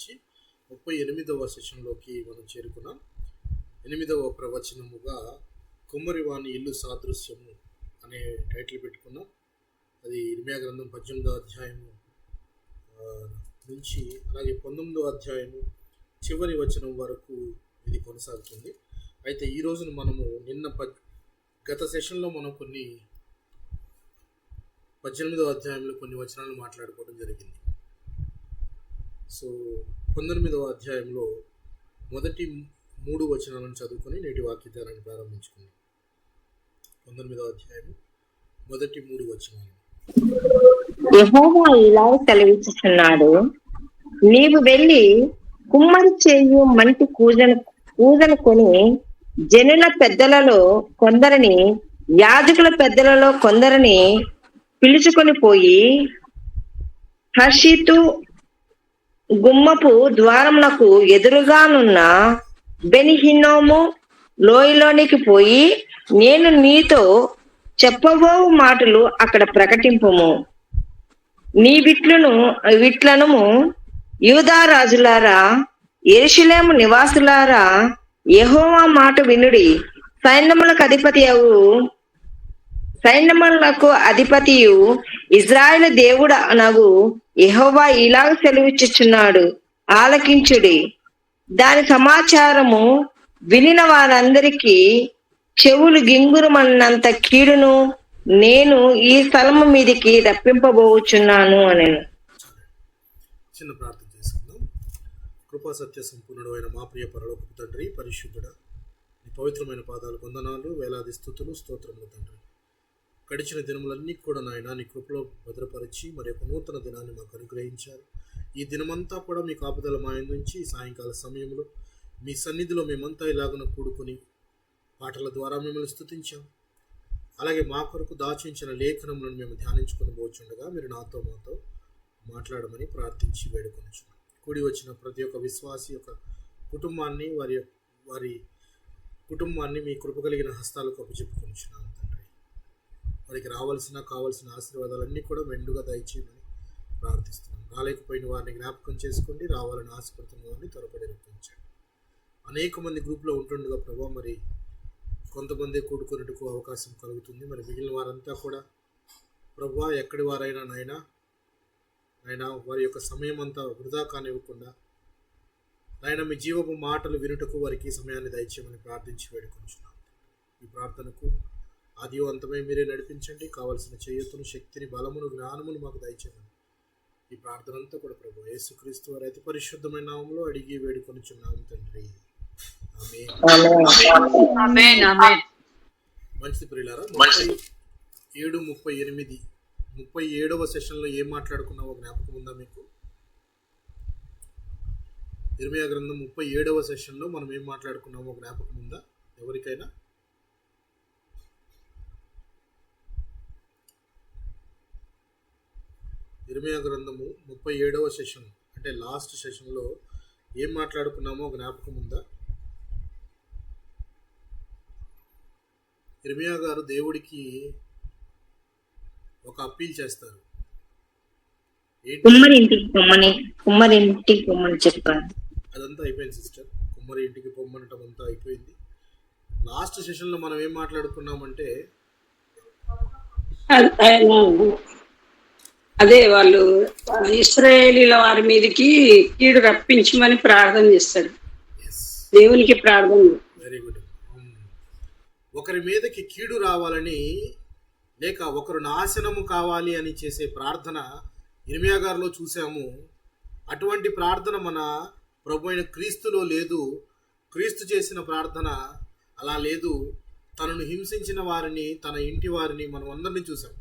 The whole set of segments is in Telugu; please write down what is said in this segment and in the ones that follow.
నుంచి 38వ సెషన్లోకి మనం చేరుకున్నాం. 8వ ప్రవచనముగా కుమ్మరివాని ఇల్లు సాదృశ్యము అనే టైటిల్ పెట్టుకున్నాం. అది ఇర్మియా గ్రంథం 18వ అధ్యాయము నుంచి అలాగే 19వ అధ్యాయము చివరి వచనం వరకు ఇది కొనసాగుతుంది. అయితే ఈ రోజున మనము గత సెషన్లో మనం కొన్ని 18వ అధ్యాయంలో కొన్ని వచనాలు మాట్లాడుకోవడం జరిగింది. సో 19వ అధ్యాయంలో మొదటి 3 వచనాలను చదువుకొని నేటి వాక్యధారాన్ని ప్రారంభించుకుందాం. 19వ అధ్యాయము మొదటి 3 వచనాలు. యెహోవా ఇలా సెలవిస్తున్నాడు, నీవు వెళ్ళి కుమ్మరి చేయు మంటి కూజను కొని జనుల పెద్దలలో కొందరిని యాజకుల పెద్దలలో కొందరిని పిలుచుకొని పోయి హర్షితు గుమ్మపు ద్వారమునకు ఎదురుగానున్న బెన్హిన్నోము లోయలోనికి పోయి నేను నీతో చెప్పబో మాటలు అక్కడ ప్రకటింపుము. నీ విట్లనము యూదా రాజులారా, యెరూషలేము నివాసులారా, యెహోవా మాట వినుడి. సైన్యములకు అధిపతియు ఇజ్రాయేలు దేవుడు అనగు యెహోవా ఇలాగ సెలవిచ్చుచున్నాడు, ఆలకించుడి. దాని సమాచారము వినిన వారందరికీ చెవులు గింగురమన్నంత కీడును నేను ఈ స్థలము మీదికి రప్పింపబోచున్నాను అని. చిన్న ప్రార్థన చేసుకుందాం. కృపా సత్య సంపూర్ణుడు అయిన మా ప్రియ పరలోకపు తండ్రి, పరిశుద్ధుడా, నీ పవిత్రమైన పాదాలు వందనాలు, వేలాది స్తుతులు, స్తోత్రములు తండ్రి. గడిచిన దినములన్నీ కూడా నాయన నీ కృపలో భద్రపరిచి మరి ఒక నూతన దినాన్ని మాకు అనుగ్రహించారు. ఈ దినమంతా కూడా మీ కాపుదల మాయందుంచి సాయంకాల సమయంలో మీ సన్నిధిలో మేమంతా ఇలాగున కూడుకుని పాటల ద్వారా మిమ్మల్ని స్తుతించాం. అలాగే మా కొరకు దాచించిన లేఖనములను మేము ధ్యానించుకొని పోచుండగా మీరు మాతో మాట్లాడమని ప్రార్థించి వేడుకొనిచున్నాం. కూడి వచ్చిన ప్రతి ఒక్క విశ్వాసి యొక్క కుటుంబాన్ని వారి కుటుంబాన్ని మీ కృప కలిగిన హస్తాలకు అప్పచెప్పుకొనిచున్నాం తండ్రి. వారికి కావలసిన ఆశీర్వాదాలన్నీ కూడా మెండుగా దయచేయమని ప్రార్థిస్తున్నాం. రాలేకపోయిన వారిని జ్ఞాపకం చేసుకోండి, రావాలని ఆశపడుతున్న వారిని త్వరపడి రప్పించండి. అనేక మంది గ్రూప్లో ఉంటుండగా ప్రభావ మరి కొంతమంది కూడుకున్నట్టుకు అవకాశం కలుగుతుంది. మరి మిగిలిన వారంతా కూడా ప్రభువా ఎక్కడి వారైనా నాయన వారి యొక్క సమయం అంతా వృధా కానివ్వకుండా నాయన మీ జీవపు మాటలు వినుటకు వారికి సమయాన్ని దయచేయమని ప్రార్థించి వేడుకొంచున్నాం. ఈ ప్రార్థనకు ఆదివంతమై మీరే నడిపించండి. కావలసిన చేయూతను, శక్తిని, బలమును, జ్ఞానమును మాకు దయచేయమని ఈ ప్రార్థన అంతా కూడా ప్రభు యేసుక్రీస్తు వారి అతి పరిశుద్ధమైన నామములో అడిగి వేడుకొనిచున్నాం తండ్రి. మంచిది ప్రియులారా, 37వ సెషన్లో ఏం మాట్లాడుకున్నావో జ్ఞాపకం ఉందా మీకు? ఇర్మియా గ్రంథం 37వ సెషన్లో మనం ఏం మాట్లాడుకున్నామో జ్ఞాపకం ఉందా ఎవరికైనా? ఇర్మియా గ్రంథము 37వ సెషన్ అంటే లాస్ట్ సెషన్లో ఏం మాట్లాడుకున్నామో జ్ఞాపకం ఉందా? ఇర్మియా గారు దేవుడికి ఒక అప్పీల్ చేస్తారు. కుమ్మరి ఇంటికి పొమ్మని చెప్పారు. అదంతా అయిపోయింది సిస్టర్. కుమ్మరి ఇంటికి పొమ్మనటం అంతా అయిపోయింది. లాస్ట్ సెషన్లో మనం ఏం మాట్లాడుకున్నామంటే అదే వాళ్ళు ఇశ్రాయేలీల వారి మీదకి కీడు రప్పించమని ప్రార్థన చేస్తాడు. దేవునికి ప్రార్థన. Very good. ఒకరి మీదకి కీడు రావాలని లేక ఒకరు నాశనము కావాలి అని చేసే ప్రార్థన ఇర్మియా గారిలో చూసాము. అటువంటి ప్రార్థన మన ప్రభు అయిన క్రీస్తులో లేదు. క్రీస్తు చేసిన ప్రార్థన అలా లేదు. తనను హింసించిన వారిని, తన ఇంటి వారిని మనం అందరినీ చూసాం.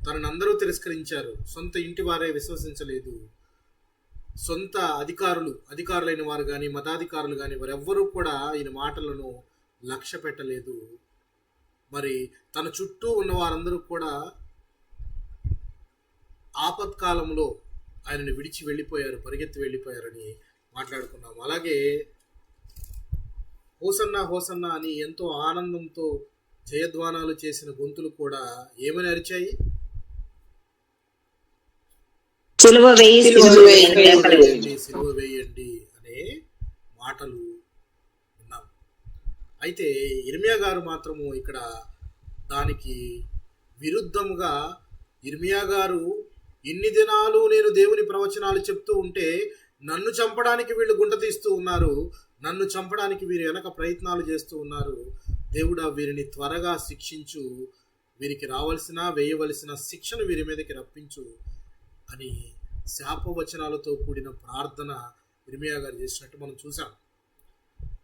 తనను అందరూ తిరస్కరించారు. సొంత ఇంటి వారే విశ్వసించలేదు. సొంత అధికారులైన వారు కానీ, మతాధికారులు కానీ వారెవ్వరూ కూడా ఈయన మాటలను లక్ష్య పెట్టలేదు. మరి తన చుట్టూ ఉన్న వారందరూ కూడా ఆపత్కాలంలో ఆయనను విడిచి వెళ్ళిపోయారు, పరిగెత్తి వెళ్ళిపోయారని మాట్లాడుకున్నాము. అలాగే హోసన్నా హోసన్నా అని ఎంతో ఆనందంతో జయధ్వానాలు చేసిన గొంతులు కూడా ఏమని అరిచాయి? సిలువ వేయి సిలువ వేయండి. సిలువ వేయండి అనే మాటలు విన్నాం. అయితే ఇర్మియా గారు మాత్రము ఇక్కడ దానికి విరుద్ధముగా, ఇర్మియా గారు ఇన్ని దినాలు నేను దేవుని ప్రవచనాలు చెప్తూ ఉంటే నన్ను చంపడానికి వీళ్ళు గుంట తీస్తూ ఉన్నారు, నన్ను చంపడానికి వీరు వెనక ప్రయత్నాలు చేస్తూ ఉన్నారు, దేవుడా వీరిని త్వరగా శిక్షించు, వీరికి వేయవలసిన శిక్షను వీరి మీదకి రప్పించు అని శాపవచనాలతో కూడిన ప్రార్థన ఇర్మియా గారు చేసినట్టు మనం చూసాం.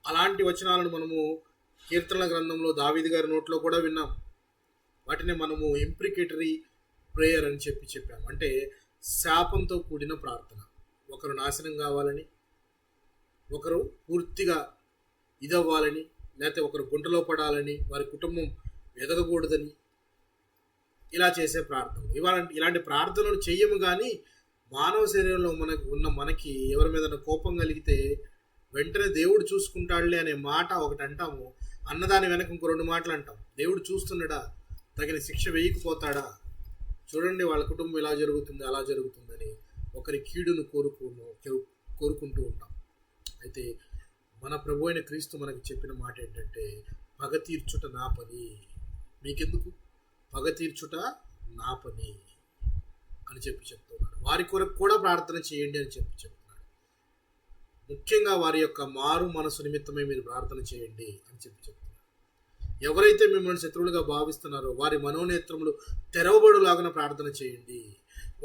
అలాంటి వచనాలను మనము కీర్తనల గ్రంథంలో దావీదు గారి నోట్లో కూడా విన్నాం. వాటిని మనము ఇంప్రికేటరీ ప్రేయర్ అని చెప్పాము. అంటే శాపంతో కూడిన ప్రార్థన. ఒకరు నాశనం కావాలని, ఒకరు పూర్తిగా ఇదవ్వాలని, లేకపోతే ఒకరు గుంటలో పడాలని, వారి కుటుంబం ఎదగకూడదని ఇలా చేసే ప్రార్థన. ఇలాంటి ప్రార్థనలు చెయ్యము. కానీ మానవ శరీరంలో మనకి ఎవరి మీద కోపం కలిగితే వెంటనే దేవుడు చూసుకుంటాడులే అనే మాట ఒకటి అంటాము, అన్నదాని వెనక ఇంకో 2 మాటలు అంటాం. దేవుడు చూస్తున్నాడా, తగిన శిక్ష వేయకపోతాడా, చూడండి వాళ్ళ కుటుంబం ఇలా జరుగుతుంది అలా జరుగుతుందని ఒకరి కీడును కోరుకుంటూ ఉంటాం. అయితే మన ప్రభు అయిన క్రీస్తు మనకి చెప్పిన మాట ఏంటంటే, పగ తీర్చుట నా పని, మీకెందుకు, పగ తీర్చుట నా పని అని చెప్తున్నాడు. వారి కొరకు కూడా ప్రార్థన చేయండి అని చెప్తున్నాడు. ముఖ్యంగా వారి యొక్క మారు మనసు నిమిత్తమై మీరు ప్రార్థన చేయండి అని చెప్తున్నాడు. ఎవరైతే మిమ్మల్ని శత్రువులుగా భావిస్తున్నారో వారి మనోనేత్రములు తెరవబడులాగా ప్రార్థన చేయండి,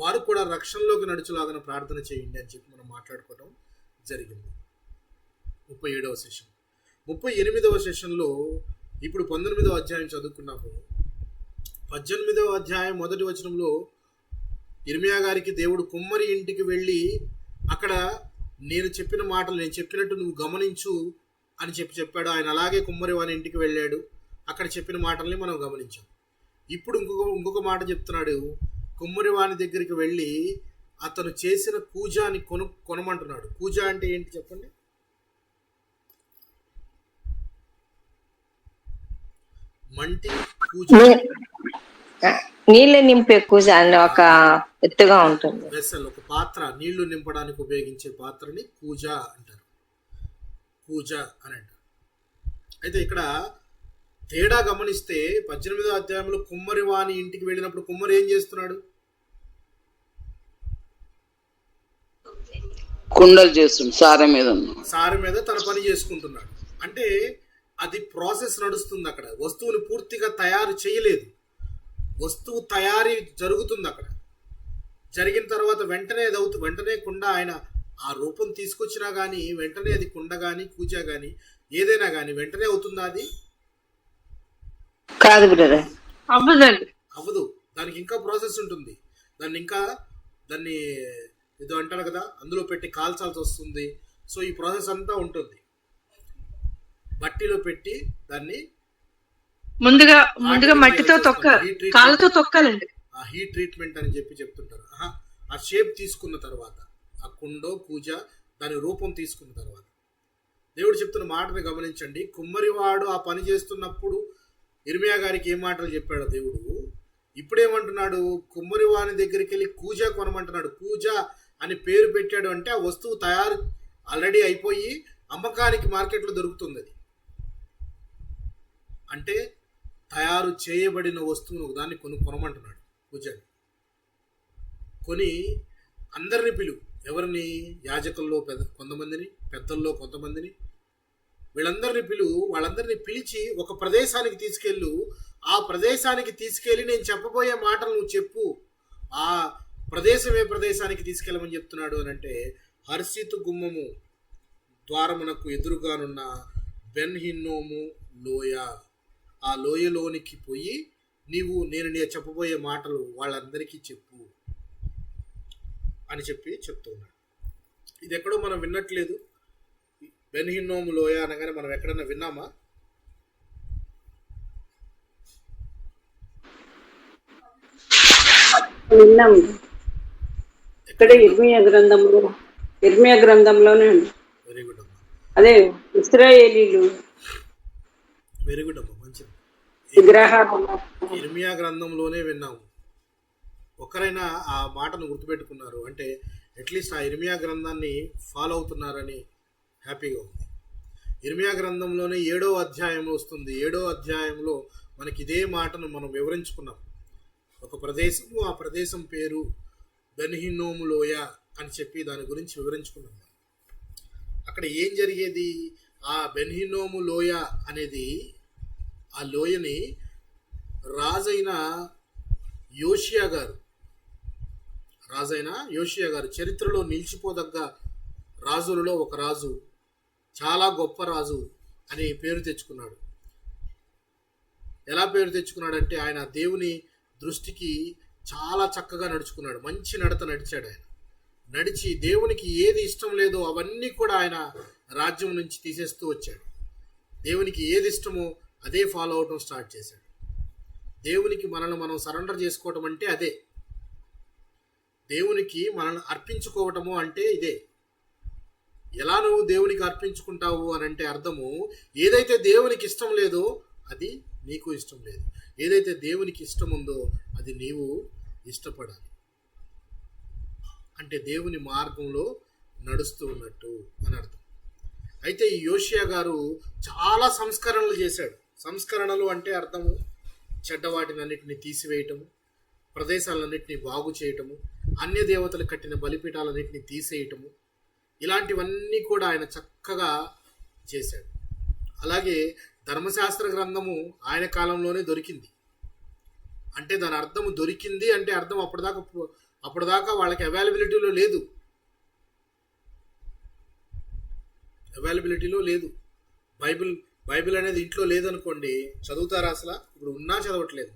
వారు కూడా రక్షణలోకి నడుచులాగా ప్రార్థన చేయండి అని చెప్పి మనం మాట్లాడుకోవడం జరిగింది. 37వ సెషన్. 38వ సెషన్లో ఇప్పుడు 19వ అధ్యాయం చదువుకున్నాము. 18వ అధ్యాయం 1వ వచనంలో ఇర్మియా గారికి దేవుడు కుమ్మరి ఇంటికి వెళ్ళి అక్కడ నేను చెప్పిన మాటలు నేను చెప్పినట్టు నువ్వు గమనించు అని చెప్పాడు. ఆయన అలాగే కుమ్మరి వాని ఇంటికి వెళ్ళాడు. అక్కడ చెప్పిన మాటల్ని మనం గమనించాం. ఇప్పుడు ఇంకొక మాట చెప్తున్నాడు. కుమ్మరి వాని దగ్గరికి వెళ్ళి అతను చేసిన కూజాని కొనమంటున్నాడు. కూజా అంటే ఏంటి చెప్పండి? మంటి కూజా, నీళ్ళు నింపే కూజ అని ఒక ఎత్తుగా ఉంటుంది. వెసల్, ఒక పాత్ర, నీళ్లు నింపడానికి ఉపయోగించే పాత్రని కూజా అంటారు. కూజా అని అంటారు. అయితే ఇక్కడ తేడా గమనిస్తే 18వ అధ్యాయంలో కుమ్మరి వాని ఇంటికి వెళ్ళినప్పుడు కుమ్మరి ఏం చేస్తున్నాడు? కుండలు చేస్తుంది, సార మీద తన పని చేసుకుంటున్నాడు. అంటే అది ప్రాసెస్ నడుస్తుంది. అక్కడ వస్తువుని పూర్తిగా తయారు చేయలేదు, వస్తువు తయారీ జరుగుతుంది. అక్కడ జరిగిన తర్వాత వెంటనే కుండ, ఆయన ఆ రూపం తీసుకొచ్చినా కానీ వెంటనే అది కుండ కానీ కూజా కానీ ఏదైనా కానీ వెంటనే అవుతుందా? అది కాదు బ్రదర్, అవ్వదు. దానికి ఇంకా ప్రాసెస్ ఉంటుంది. దాన్ని ఏదో అంటారు కదా, అందులో పెట్టి కాల్చాల్సి వస్తుంది. సో ఈ ప్రాసెస్ అంతా ఉంటుంది. బట్టిలో పెట్టి దాన్ని ముందుగా మట్టితో కాళ్ళతో తొక్కాలండి. ఆ హీట్ ట్రీట్మెంట్ అని చెప్తుంటారు. ఆ షేప్ తీసుకున్న తర్వాత, ఆ కుండో కూజ దాని రూపం తీసుకున్న తర్వాత దేవుడు చెప్తున్న మాటని గమనించండి. కుమ్మరివాడు ఆ పని చేస్తున్నప్పుడు ఇర్మియా గారికి ఏ మాటలు చెప్పాడు దేవుడు? ఇప్పుడేమంటున్నాడు? కుమ్మరివాని దగ్గరికి వెళ్ళి కూజా కొనమంటున్నాడు. కూజా అని పేరు పెట్టాడు అంటే ఆ వస్తువు తయారు ఆల్రెడీ అయిపోయి అమ్మకానికి మార్కెట్లో దొరుకుతుంది. అది అంటే తయారు చేయబడిన వస్తువును దాన్ని కొనమంటున్నాడు. కూజాని కొని అందరిని ఎవరిని? యాజకుల్లో కొంతమందిని, పెద్దల్లో కొంతమందిని, వాళ్ళందరినీ పిలిచి ఒక ప్రదేశానికి ఆ ప్రదేశానికి తీసుకెళ్ళి నేను చెప్పబోయే మాటలు నువ్వు చెప్పు. ఆ ప్రదేశం ఏ ప్రదేశానికి తీసుకెళ్ళమని చెప్తున్నాడు అని అంటే, హర్షితు గుమ్మము ద్వారమునకు ఎదురుగానున్న బెన్ హిన్నోము లోయ, ఆ లోయలోనికి పోయి నేను చెప్పబోయే మాటలు వాళ్ళందరికీ చెప్పు అని చెప్తున్నాడు. ఇది ఎక్కడో మనం విన్నట్లేదు. బెన్ హిన్నోము లోయ అనగానే మనం ఎక్కడన్నా విన్నామా? విన్నాం. ఇక్కడ ఇర్మియా గ్రంథంలోనే ఉంది. వెరీ గుడ్ అమ్మా. అదే ఇశ్రాయేలీలు వెరీ గుడ్ అమ్మా, మంచిది. విగ్రహాలు ఇర్మియా గ్రంథంలోనే విన్నాము. ఒక్కరైనా ఆ మాటను గుర్తుపెట్టుకున్నారు అంటే అట్లీస్ట్ ఆ ఇర్మియా గ్రంథాన్ని ఫాలో అవుతున్నారని హ్యాపీగా ఉంది. ఇర్మియా గ్రంథంలోనే 7వ అధ్యాయం వస్తుంది. 7వ అధ్యాయంలో మనకి ఇదే మాటను మనం వివరించుకున్నాం. ఒక ప్రదేశము, ఆ ప్రదేశం పేరు బెన్ హిన్నోము లోయ అని చెప్పి దాని గురించి వివరించుకున్నాం. అక్కడ ఏం జరిగేది? ఆ బెన్ హిన్నోము లోయ అనేది, ఆ లోయని రాజైన యోషియా గారు చరిత్రలో నిలిచిపోదగ్గ రాజులలో ఒక రాజు, చాలా గొప్ప రాజు అని పేరు తెచ్చుకున్నాడు. ఎలా పేరు తెచ్చుకున్నాడంటే ఆయన దేవుని దృష్టికి చాలా చక్కగా నడుచుకున్నాడు. మంచి నడత నడిచాడు. ఆయన నడిచి దేవునికి ఏది ఇష్టం లేదో అవన్నీ కూడా ఆయన రాజ్యం నుంచి తీసేస్తూ వచ్చాడు. దేవునికి ఏది ఇష్టమో అదే ఫాలో అవటం స్టార్ట్ చేశాడు. దేవునికి మనల్ని మనం సరెండర్ చేసుకోవటం అంటే అదే. దేవునికి మనల్ని అర్పించుకోవటము అంటే ఇదే. ఎలా నువ్వు దేవునికి అర్పించుకుంటావు అని అంటే అర్థము, ఏదైతే దేవునికి ఇష్టం లేదో అది నీకు ఇష్టం లేదు, ఏదైతే దేవునికి ఇష్టం ఉందో అది నీవు ఇష్టపడాలి. అంటే దేవుని మార్గంలో నడుస్తూ ఉన్నట్టు అని అర్థం. అయితే ఈ యోషియా గారు చాలా సంస్కరణలు చేశాడు. సంస్కరణలు అంటే అర్థము చెడ్డవాటినన్నిటిని తీసివేయటము, ప్రదేశాలన్నింటినీ బాగు చేయటము, అన్య దేవతలు కట్టిన బలిపీఠాలన్నింటినీ తీసేయటము, ఇలాంటివన్నీ కూడా ఆయన చక్కగా చేశాడు. అలాగే ధర్మశాస్త్ర గ్రంథము ఆయన కాలంలోనే దొరికింది. అంటే దాని అర్థము దొరికింది అంటే అర్థం అప్పటిదాకా వాళ్ళకి అవైలబిలిటీలో లేదు. బైబిల్ అనేది ఇంట్లో లేదనుకోండి, చదువుతారా? అసలు ఇప్పుడు ఉన్నా చదవట్లేదు.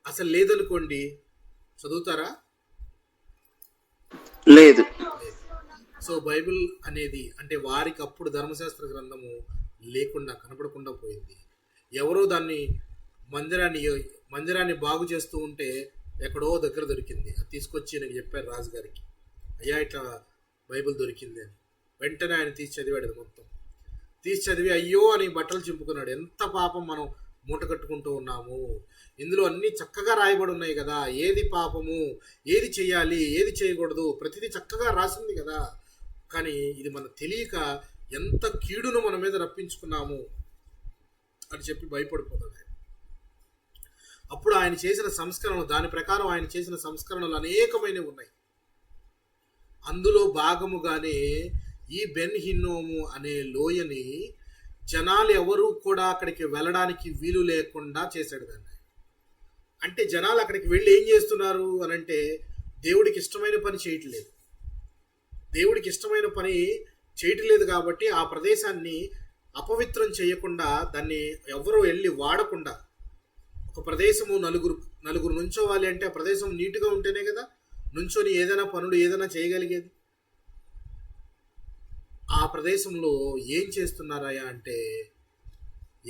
అసలు లేదనుకోండి, చదువుతారా? లేదు. సో బైబిల్ అనేది అంటే వారికి అప్పుడు ధర్మశాస్త్ర గ్రంథము లేకుండా కనపడకుండా పోయింది. ఎవరో దాన్ని మందిరాన్ని బాగు చేస్తూ ఉంటే ఎక్కడో దగ్గర దొరికింది. అది తీసుకొచ్చి నేను చెప్పాను రాజుగారికి, అయ్యా ఇట్లా బైబిల్ దొరికింది అని. వెంటనే ఆయన తీసి చదివాడు. అది మొత్తం తీసి చదివి అయ్యో అని బట్టలు చింపుకున్నాడు. ఎంత పాపం మనం మూట కట్టుకుంటూ ఉన్నాము, ఇందులో అన్నీ చక్కగా రాయబడి ఉన్నాయి కదా, ఏది పాపము, ఏది చేయాలి, ఏది చేయకూడదు, ప్రతిదీ చక్కగా రాసింది కదా. కానీ ఇది మన తెలియక ఎంత కీడును మన మీద రప్పించుకున్నాము అని చెప్పి భయపడిపోతాడు ఆయన. అప్పుడు ఆయన చేసిన సంస్కరణలు, దాని ప్రకారం ఆయన చేసిన సంస్కరణలు అనేకమైనవి ఉన్నాయి. అందులో భాగముగానే ఈ బెన్ హిన్నోము అనే లోయని జనాలు ఎవరు కూడా అక్కడికి వెళ్ళడానికి వీలు లేకుండా చేశాడు దాన్ని. అంటే జనాలు అక్కడికి వెళ్ళి ఏం చేస్తున్నారు అని అంటే దేవుడికి ఇష్టమైన పని చేయట్లేదు. దేవుడికి ఇష్టమైన పని చేయట్లేదు కాబట్టి ఆ ప్రదేశాన్ని అపవిత్రం చేయకుండా, దాన్ని ఎవరు వెళ్ళి వాడకుండా, ఒక ప్రదేశము నలుగురు నుంచోవాలి అంటే ఆ ప్రదేశం నీట్గా ఉంటేనే కదా నుంచొని ఏదైనా పనులు ఏదైనా చేయగలిగేది. ఆ ప్రదేశంలో ఏం చేస్తున్నారయ్యా అంటే,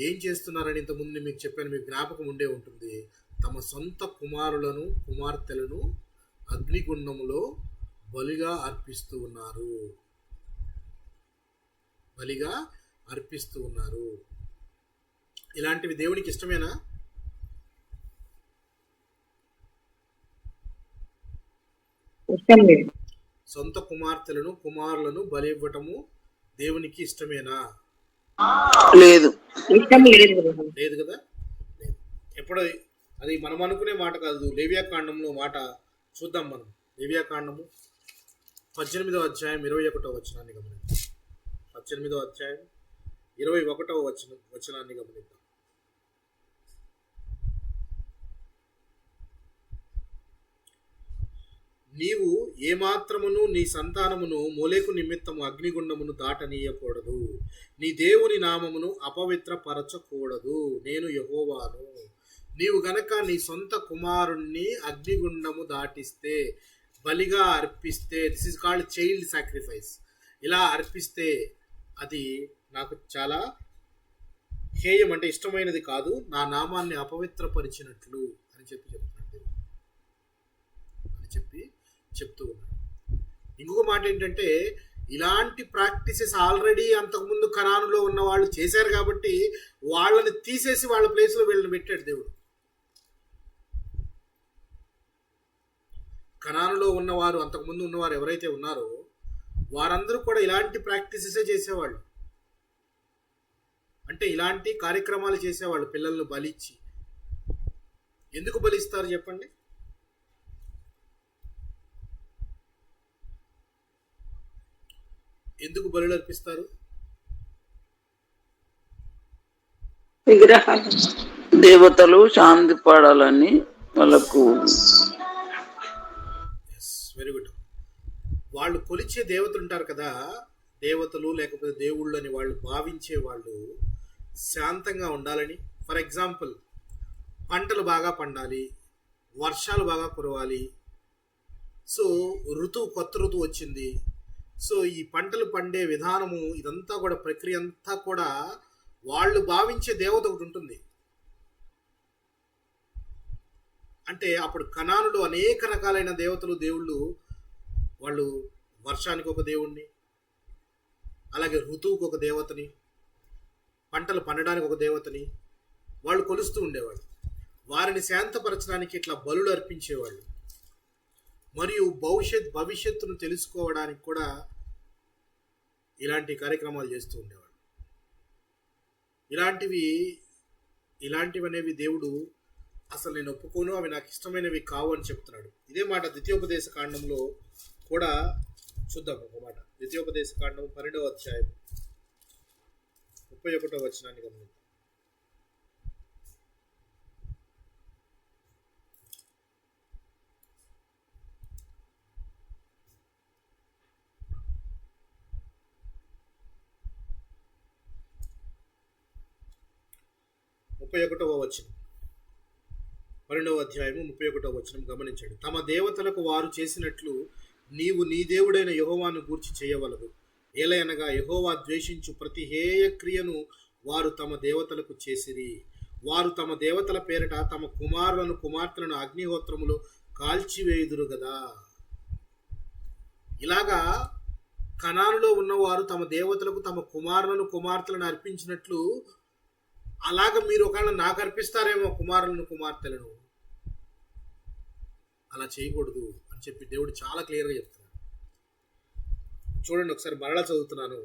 ఏం చేస్తున్నారని ఇంతకుముందు మీకు చెప్పాను, మీకు జ్ఞాపకం ఉండే ఉంటుంది. తమ సొంత కుమార్తెలను అగ్నిగుండములో బలిగా అర్పిస్తూ ఉన్నారు. ఇలాంటివి దేవునికి ఇష్టమేనా? సొంత కుమారులను బలి ఇవ్వటము దేవునికి ఇష్టమేనా? లేదు. లేదు కదా. ఎప్పుడు అది మనం అనుకునే మాట కాదు. లేవియాకాండంలో మాట చూద్దాం మనం. లేవియాకాండము 18వ అధ్యాయం 21వ వచనాన్ని గమనిద్దాం. 18వ అధ్యాయం 21వ వచనాన్ని గమనిద్దాం. నీవు ఏమాత్రమును నీ సంతానమును మోలేకు నిమిత్తము అగ్నిగుండమును దాటనీయకూడదు, నీ దేవుని నామమును అపవిత్రపరచకూడదు, నేను యెహోవాను. నీవు గనక నీ సొంత కుమారుణ్ణి అగ్నిగుండము దాటిస్తే, బలిగా అర్పిస్తే, this is called child sacrifice, ఇలా అర్పిస్తే అది నాకు చాలా హేయం, అంటే ఇష్టమైనది కాదు, నా నామాన్ని అపవిత్రపరిచినట్లు అని చెప్తూ ఉన్నాడు. ఇంకొక మాట ఏంటంటే, ఇలాంటి ప్రాక్టీసెస్ ఆల్రెడీ అంతకుముందు ఖరానులో ఉన్న వాళ్ళు చేశారు కాబట్టి వాళ్ళని తీసేసి వాళ్ళ ప్లేస్లో వీళ్ళని పెట్టాడు దేవుడు. కనానులో ఉన్నవారు, అంతకుముందు ఉన్నవారు ఎవరైతే ఉన్నారో వారందరూ కూడా ఇలాంటి ప్రాక్టీసెసే చేసేవాళ్ళు. అంటే ఇలాంటి కార్యక్రమాలు చేసేవాళ్ళు. పిల్లలను బలిచ్చి, ఎందుకు బలిస్తారు చెప్పండి? ఎందుకు బలులు అర్పిస్తారు? విగ్రహాలు. దేవతలు శాంతి పడాలని వాళ్ళకు. Very good. వాళ్ళు కొలిచే దేవతలు ఉంటారు కదా, దేవతలు లేకపోతే దేవుళ్ళు అని వాళ్ళు భావించే వాళ్ళు శాంతంగా ఉండాలని. ఫర్ ఎగ్జాంపుల్, పంటలు బాగా పండాలి, వర్షాలు బాగా కురవాలి. సో కొత్త ఋతువు వచ్చింది. సో ఈ పంటలు పండే విధానము, ఇదంతా కూడా ప్రక్రియ అంతా కూడా వాళ్ళు భావించే దేవత ఒకటి ఉంటుంది. అంటే అప్పుడు కనానులో అనేక రకాలైన దేవతలు, దేవుళ్ళు, వాళ్ళు వర్షానికి ఒక దేవుణ్ణి, అలాగే ఋతువుకు ఒక దేవతని, పంటలు పండడానికి ఒక దేవతని వాళ్ళు కొలుస్తూ ఉండేవాళ్ళు. వారిని శాంతపరచడానికి ఇట్లా బలులు అర్పించేవాళ్ళు. మరియు భవిష్యత్తును తెలుసుకోవడానికి కూడా ఇలాంటి కార్యక్రమాలు చేస్తూ ఉండేవాళ్ళు. ఇలాంటివి అనేవి దేవుడు అసలు నేను ఒప్పుకోను, అవి నాకు ఇష్టమైనవి కావు అని చెప్తున్నాడు. ఇదే మాట ద్వితీయోపదేశ కాండంలో కూడా చూద్దాం. ఒక మాట, ద్వితీయోపదేశ కాండం 12వ అధ్యాయం 31వ వచనాన్ని గమనిద్దాం. వచనం, 12వ అధ్యాయము 31వ వచనం గమనించండి. తమ దేవతలకు వారు చేసినట్లు నీవు నీ దేవుడైన యెహోవాను గూర్చి చేయవలదు. ఏలయనగా యెహోవా ద్వేషించు ప్రతి హేయ క్రియను వారు తమ దేవతలకు చేసిరి. వారు తమ దేవతల పేరిట తమ కుమారులను కుమార్తెలను అగ్నిహోత్రములో కాల్చివేయుదురు గదా. ఇలాగా కనానులో ఉన్నవారు తమ దేవతలకు తమ కుమారులను కుమార్తెలను అర్పించినట్లు, అలాగ మీరు ఒకవేళ నాకు అర్పిస్తారేమో కుమారులను కుమార్తెలను, అలా చేయకూడదు అని చెప్పి దేవుడు చాలా క్లియర్గా చెప్తున్నాడు. చూడండి ఒకసారి మరలా చదువుతున్నాను.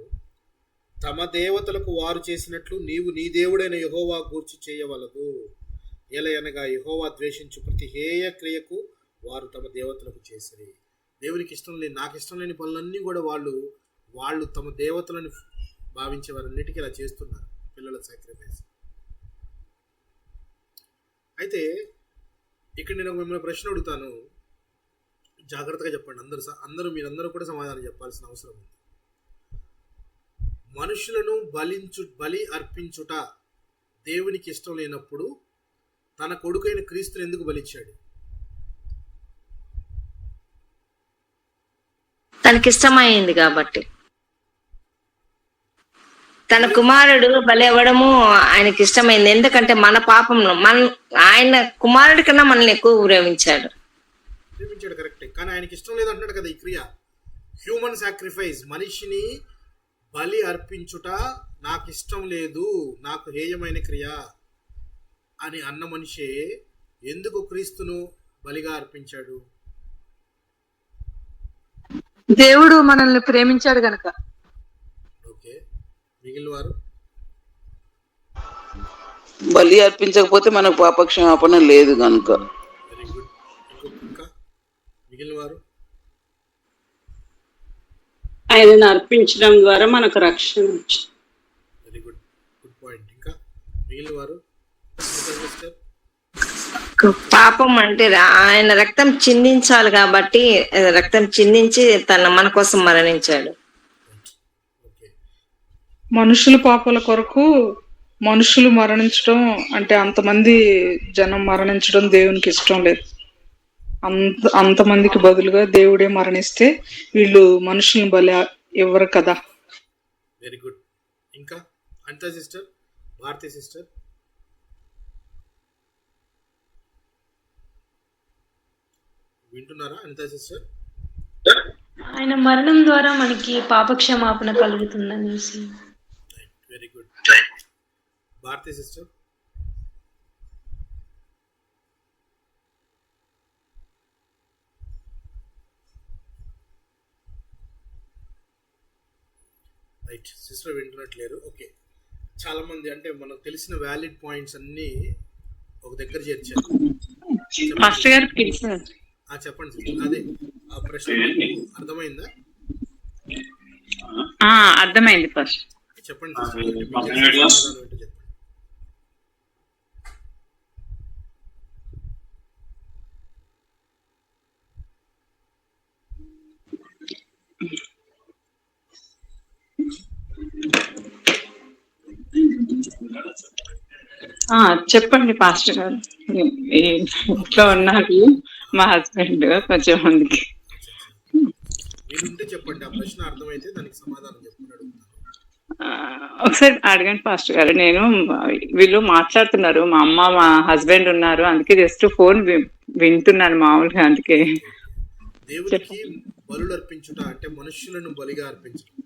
తమ దేవతలకు వారు చేసినట్లు నీవు నీ దేవుడైన యెహోవా గూర్చి చేయవలదు. ఏలయనగా యెహోవా ద్వేషించు ప్రతి హేయ క్రియకు వారు తమ దేవతలకు చేసిరి. దేవునికి ఇష్టం లేని, నాకు ఇష్టం లేని పనులన్నీ కూడా వాళ్ళు తమ దేవతలను భావించే వారన్నిటికీ ఇలా చేస్తున్నారు, పిల్లల సాక్రిఫైస్. అయితే ఇక్కడ నేను మిమ్మల్ని ప్రశ్న అడుగుతాను, జాగ్రత్తగా చెప్పండి. మీరందరూ కూడా సమాధానం చెప్పాల్సిన అవసరం ఉంది. మనుషులను బలి అర్పించుట దేవునికి ఇష్టం లేనప్పుడు తన కొడుకైన క్రీస్తుని ఎందుకు బలిచ్చాడు? తనకిష్టమైంది కాబట్టి. తన కుమారుడు బలి అవ్వడము ఆయనకి ఇష్టమైంది. ఎందుకంటే మన పాపంలో ఆయన కుమారుడి కన్నా మనల్ని ఎక్కువ ప్రేమించాడు. కరెక్టే, కానీ ఆయనకి ఇష్టం లేదంటున్నాడు కదా ఈ క్రియ. హ్యూమన్ సాక్రిఫైస్, మనిషిని బలి అర్పించుట నాకు ఇష్టం లేదు, నాకు హేయమైన క్రియ అని అన్న మనిషే ఎందుకు క్రీస్తును బలిగా అర్పించాడు? దేవుడు మనల్ని ప్రేమించాడు గనక. ఓకే, మిగిలిన వారు బలి అర్పించకపోతే మనకు పాపక్షమాపణ లేదు కనుక. Very good. ఇంకా మిగిలిన వారు ఆయనను అర్పించడం ద్వారా మనకు రక్షణ వచ్చింది. Very good, good point. ఇంకా మిగిలిన వారు పాపం అంటే ఆయన రక్తం చిందించాలి కాబట్టి రక్తం చిందించి మన కోసం మరణించాడు. మనుషుల పాపాల కొరకు మనుషులు మరణించడం అంటే అంతమంది జనం మరణించడం దేవునికి ఇష్టం లేదు. అంతమందికి బదులుగా దేవుడే మరణిస్తే వీళ్ళు మనుషుల్ని బలి ఇవ్వరు కదా. Very good. ఇంకా అనితా సిస్టర్, భారతి సిస్టర్. వింటున్నారా అనితా సిస్టర్? ఆయన మరణం ద్వారా మనకి పాపక్షమాపణ కలుగుతుందనేసి. Very good. Bharati sister. Right, sister వింటున్నట్లేరు. ఓకే, చాలా మంది అంటే మనకు తెలిసిన వ్యాలిడ్ పాయింట్స్ అన్ని ఒక దగ్గర చేర్చారు. పాస్టర్ గారు పిలిచారు. చెప్పండి సిస్టర్. అదే ఆ ప్రశ్న మీకు అర్థమైందా? అర్థమైంది పాస్టర్. చెప్పండి సిస్టర్, మీకు తెలిసిన సమాధానం ఏంటో చెప్పండి. చెప్పండి పాస్టర్ గారు. ఇంట్లో ఉన్నారు మా హస్బెండ్ కొంచెం మందికి. మీరుంటే చెప్పండి, ఆ ప్రశ్న అర్థమైతే దానికి సమాధానం చెప్పండి అడుగుతాను. ఒకసారి అడగండి పాస్టర్ గారు. నేను వీళ్ళు మాట్లాడుతున్నారు, మా అమ్మ మా హస్బెండ్ ఉన్నారు, అందుకే జస్ట్ ఫోన్ వింటున్నాను మామూలుగా. అందుకే దేవునికి బలులు అర్పించుట అంటే మనుష్యులను బలిగా అర్పించడం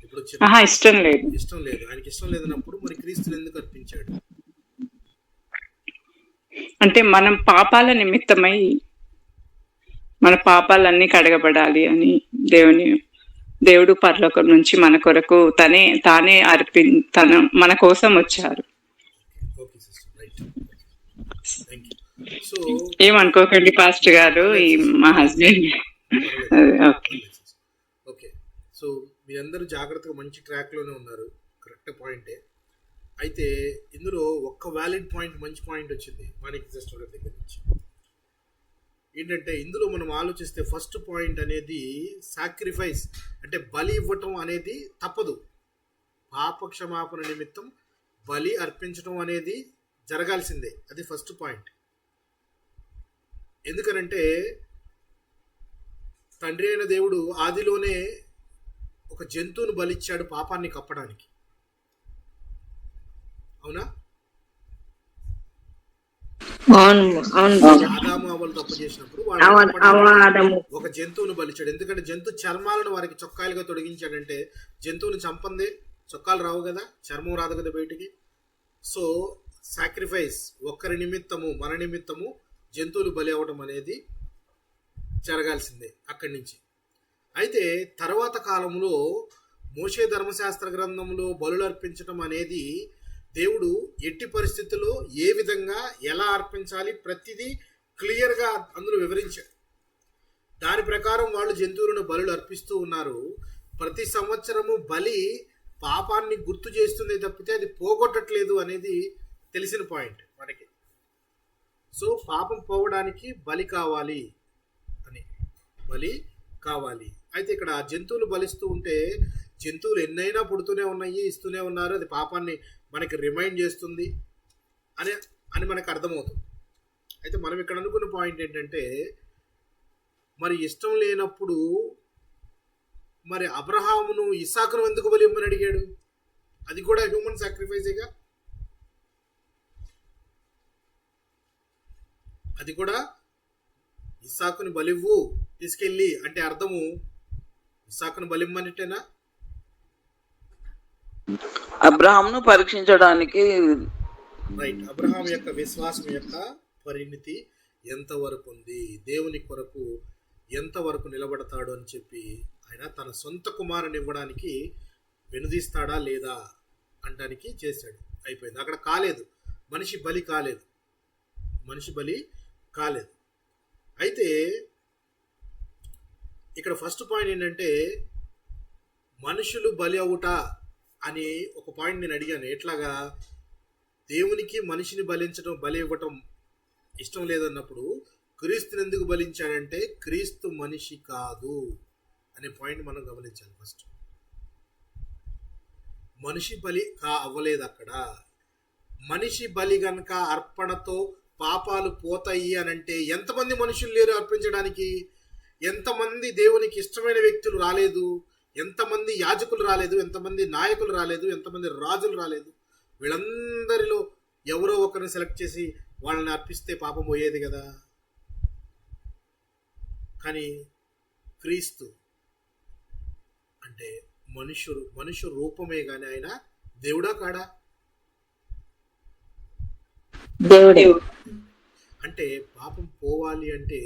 ఇప్పుడు ఇష్టం లేదు. ఇష్టం లేదు, ఆయనకి ఇష్టం లేదన్నప్పుడు మరి క్రీస్తుని ఎందుకు అర్పించాడు? అంటే మనం పాపాల నిమిత్తమై మన పాపాలన్నీ కడగబడాలి అని దేవుడు పరలోకం నుంచి మన కొరకు తానే మన కోసం వచ్చారు. ఏమనుకోకండి పాస్టర్ గారు, మా హస్బెండ్. ఓకే, సో మీరందరూ జాగ్రత్తగా మంచి ట్రాక్ లోనే ఉన్నారు, కరెక్ట్ పాయింటే. అయితే ఇందులో ఒక్క వ్యాలిడ్ పాయింట్, మంచి పాయింట్ వచ్చింది మనకి సిస్టర్ దగ్గర నుంచి. ఏంటంటే ఇందులో మనం ఆలోచిస్తే ఫస్ట్ పాయింట్ అనేది సాక్రిఫైస్, అంటే బలి ఇవ్వటం అనేది తప్పదు. పాప క్షమాపణ నిమిత్తం బలి అర్పించడం అనేది జరగాల్సిందే, అది ఫస్ట్ పాయింట్. ఎందుకనంటే తండ్రి అయిన దేవుడు ఆదిలోనే ఒక జంతువును బలిచ్చాడు పాపాన్ని కప్పడానికి. అవునా? ఆదాము అవ్వలు తప్పు చేసినప్పుడు ఒక జంతువును బలిచాడు. ఎందుకంటే జంతు చర్మాలను వారికి చొక్కాలుగా తొడిగించాడంటే జంతువుని చంపందే చొక్కాలు రావు కదా, చర్మం రాదు కదా బయటికి. సో సాక్రిఫైస్, ఒక్కరి నిమిత్తము మన నిమిత్తము జంతువులు బలి అవ్వడం అనేది జరగాల్సిందే అక్కడి నుంచి. అయితే తర్వాత కాలంలో మోషే ధర్మశాస్త్ర గ్రంథంలో బలులు అర్పించడం అనేది దేవుడు ఎట్టి పరిస్థితుల్లో ఏ విధంగా ఎలా అర్పించాలి ప్రతిదీ క్లియర్గా అందులో వివరించాడు. దాని ప్రకారం వాళ్ళు జంతువులను బలులు అర్పిస్తూ ఉన్నారు. ప్రతి సంవత్సరము బలి పాపాన్ని గుర్తు చేస్తుంది తప్పితే అది పోగొట్టట్లేదు అనేది తెలిసిన పాయింట్ మనకి. సో పాపం పోవడానికి బలి కావాలి అని, బలి కావాలి. అయితే ఇక్కడ జంతువులు బలిస్తూ ఉంటే జంతువులు ఎన్నైనా పుడుతూనే ఉన్నాయి, ఇస్తూనే ఉన్నారు, అది పాపాన్ని మనకి రిమైండ్ చేస్తుంది అని మనకు అర్థమవుతుంది. అయితే మనం ఇక్కడ అనుకున్న పాయింట్ ఏంటంటే మరి ఇష్టం లేనప్పుడు మరి అబ్రహామును ఇస్సాకును ఎందుకు బలి ఇమ్మని అడిగాడు? అది కూడా హ్యూమన్ సాక్రిఫైసేగా, అది కూడా ఇస్సాకుని బలివ్వు తీసుకెళ్ళి అంటే అర్థము ఇస్సాకును బలిమ్మనిటేనా? అబ్రహాంను పరీక్షించడానికి. రైట్, అబ్రహాం యొక్క విశ్వాసం యొక్క పరిణితి ఎంతవరకు ఉంది, దేవుని కొరకు ఎంతవరకు నిలబడతాడు అని చెప్పి ఆయన తన సొంత కుమారుని ఇవ్వడానికి వెనుదీస్తాడా లేదా అంటానికి చేశాడు. అయిపోయింది, అక్కడ కాలేదు, మనిషి బలి కాలేదు, మనిషి బలి కాలేదు. అయితే ఇక్కడ ఫస్ట్ పాయింట్ ఏంటంటే మనుషులు బలి అవుట అని ఒక పాయింట్ నేను అడిగాను. ఎట్లాగా దేవునికి మనిషిని బలి ఇవ్వటం ఇష్టం లేదన్నప్పుడు క్రీస్తుని ఎందుకు బలించాడంటే క్రీస్తు మనిషి కాదు అనే పాయింట్ మనం గమనించాలి. ఫస్ట్ మనిషి బలి అవ్వలేదు అక్కడ. మనిషి బలి గనక అర్పణతో పాపాలు పోతాయి అని అంటే ఎంతమంది మనుషులు లేరు అర్పించడానికి? ఎంతమంది దేవునికి ఇష్టమైన వ్యక్తులు రాలేదు? ఎంతమంది యాజకులు రాలేదు? ఎంతమంది నాయకులు రాలేదు? ఎంతమంది రాజులు రాలేదు? వీళ్ళందరిలో ఎవరో ఒకరిని సెలెక్ట్ చేసి వాళ్ళని అర్పిస్తే పాపం పోయేది కదా. కానీ క్రీస్తు అంటే మనుషు రూపమే కానీ ఆయన దేవుడా కాడా? దేవుడే. అంటే పాపం పోవాలి అంటే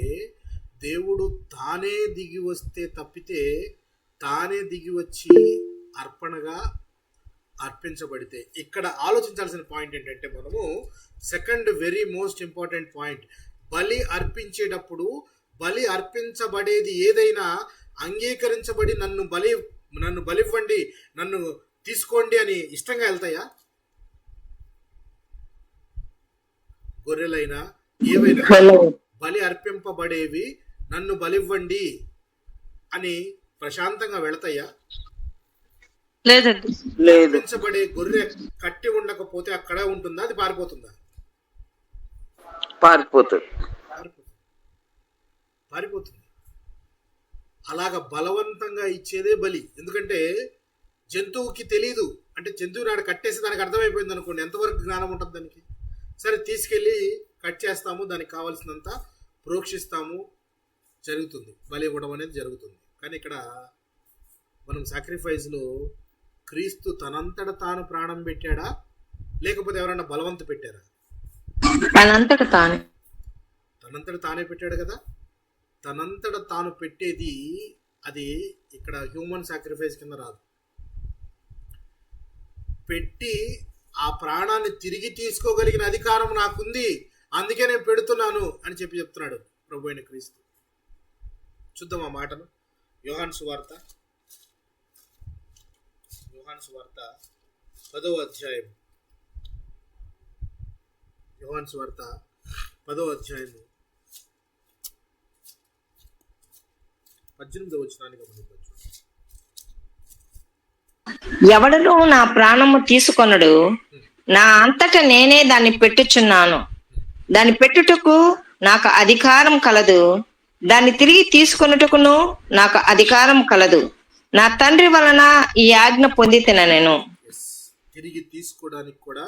దేవుడు తానే దిగి వస్తే తప్పితే తానే దిగి వచ్చి అర్పణగా అర్పించబడితే, ఇక్కడ ఆలోచించాల్సిన పాయింట్ ఏంటంటే మనము second very most important point, బలి అర్పించేటప్పుడు బలి అర్పించబడేది ఏదైనా అంగీకరించబడి నన్ను బలివ్వండి, నన్ను తీసుకోండి అని ఇష్టంగా వెళ్తాయా? గొర్రెలైనా ఏవైనా బలి అర్పింపబడేవి నన్ను బలివ్వండి అని ప్రశాంతంగా వెళతాయా? లేదండి. లేదు. అర్పించబడే గొర్రె కట్టి ఉండకపోతే అక్కడ ఉంటుందా, అది పారిపోతుందా? పారిపోతుంది. పారిపోతుంది. అలాగ బలవంతంగా ఇచ్చేదే బలి. ఎందుకంటే జంతువుకి తెలీదు, అంటే జంతువు నాడు కట్టేసి దానికి అర్థమైపోయింది అనుకోండి, ఎంతవరకు జ్ఞానం ఉంటుంది దానికి? సరే తీసుకెళ్ళి కట్ చేస్తాము, దానికి కావాల్సినంత ప్రోక్షిస్తాము, జరుగుతుంది, బలి ఇవ్వడం అనేది జరుగుతుంది. కానీ ఇక్కడ మనం సాక్రిఫైస్లో క్రీస్తు తనంతట తాను ప్రాణం పెట్టాడా, లేకపోతే ఎవరైనా బలవంత పెట్టారా? తనంతట తానే పెట్టాడు కదా. తనంతట తాను పెట్టేది అది ఇక్కడ హ్యూమన్ సాక్రిఫైస్ కింద రాదు. పెట్టి ఆ ప్రాణాన్ని తిరిగి తీసుకోగలిగిన అధికారం నాకుంది, అందుకే నేను పెడుతున్నాను అని చెప్తున్నాడు ప్రభు అయిన క్రీస్తు. చూద్దాం ఆ మాటను. యోహాను సువార్త 10వ అధ్యాయం. యోహాను సువార్త 10వ అధ్యాయము 18వ వచనాన్ని గమనించవచ్చు. ఎవడను నా ప్రాణము తీసుకొనడు, నా అంతట నేనే దాన్ని పెట్టుచున్నాను. దాన్ని పెట్టుటకు నాకు అధికారం కలదు, దాన్ని తిరిగి తీసుకొనుటకును నాకు అధికారం కలదు. నా తండ్రి వలన ఈ ఆజ్ఞ పొందితిన నేను. తిరిగి తీసుకోవడానికి కూడా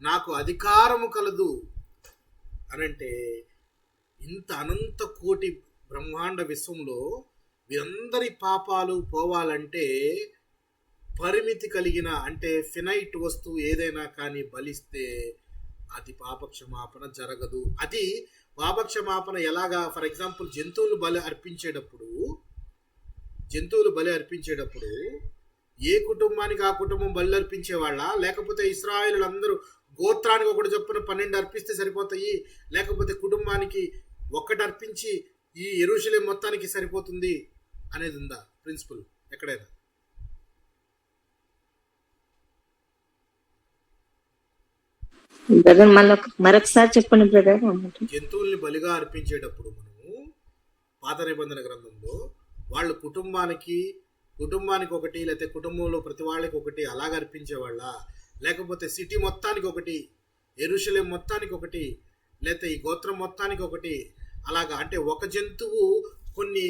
నాకు అధికారము కలదు అనంటే, ఇంత అనంత కోటి బ్రహ్మాండ విశ్వంలో వీరందరి పాపాలు పోవాలంటే పరిమితి కలిగిన, అంటే ఫినైట్ వస్తువు ఏదైనా కానీ బలిస్తే అది పాపక్షమాపణ జరగదు. అది పాపక్షమాపణ ఎలాగా? ఫర్ ఎగ్జాంపుల్ జంతువులు బలి అర్పించేటప్పుడు ఏ కుటుంబానికి ఆ కుటుంబం బలి అర్పించేవాళ్ళ, లేకపోతే ఇశ్రాయేలులందరూ గోత్రానికి ఒకటి చొప్పున 12 అర్పిస్తే సరిపోతాయి, లేకపోతే కుటుంబానికి ఒక్కటి అర్పించి ఈ యెరూషలేం మొత్తానికి సరిపోతుంది అనేది ఉందా ప్రిన్సిపల్ ఎక్కడైనా? బ్రదర్ మరొకసారి చెప్పండి బ్రదర్. జంతువుల్ని బలిగా అర్పించేటప్పుడు మనము పాత నిబంధన గ్రంథంలో వాళ్ళు కుటుంబానికి ఒకటి, లేకపోతే కుటుంబంలో ప్రతి వాళ్ళకి ఒకటి అలాగ అర్పించేవాళ్ళ, లేకపోతే సిటీ మొత్తానికి ఒకటి, యెరూషలేం మొత్తానికి ఒకటి, లేకపోతే ఈ గోత్రం మొత్తానికి ఒకటి, అలాగా అంటే ఒక జంతువు కొన్ని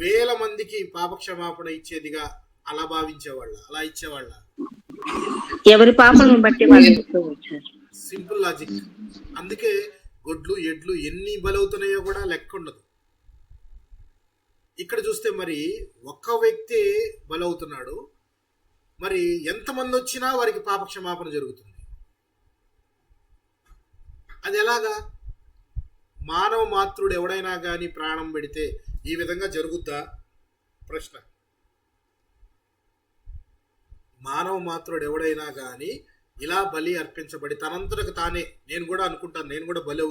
వేల మందికి పాపక్షమాపణ ఇచ్చేదిగా అలా భావించేవాళ్ళ, అలా ఇచ్చేవాళ్ళ? ఎవరి పాపం బట్టి వాళ్ళు సింపుల్ లాజిక్. అందుకే గొడ్లు ఎడ్లు ఎన్ని బలవుతున్నాయో కూడా లెక్క ఉండదు. ఇక్కడ చూస్తే మరి ఒక్క వ్యక్తి బలవుతున్నాడు, మరి ఎంతమంది వచ్చినా వారికి పాపక్షమాపణ జరుగుతుంది. అది ఎలాగా? మానవ మాతృడు ఎవడైనా కానీ ప్రాణం పెడితే ఈ విధంగా జరుగుద్దా? ప్రశ్న. మానవ మాతృడు ఎవడైనా కానీ ఇలా బలి అర్పించబడి తనంతటకు తానే, నేను కూడా అనుకుంటాను నేను కూడా బలి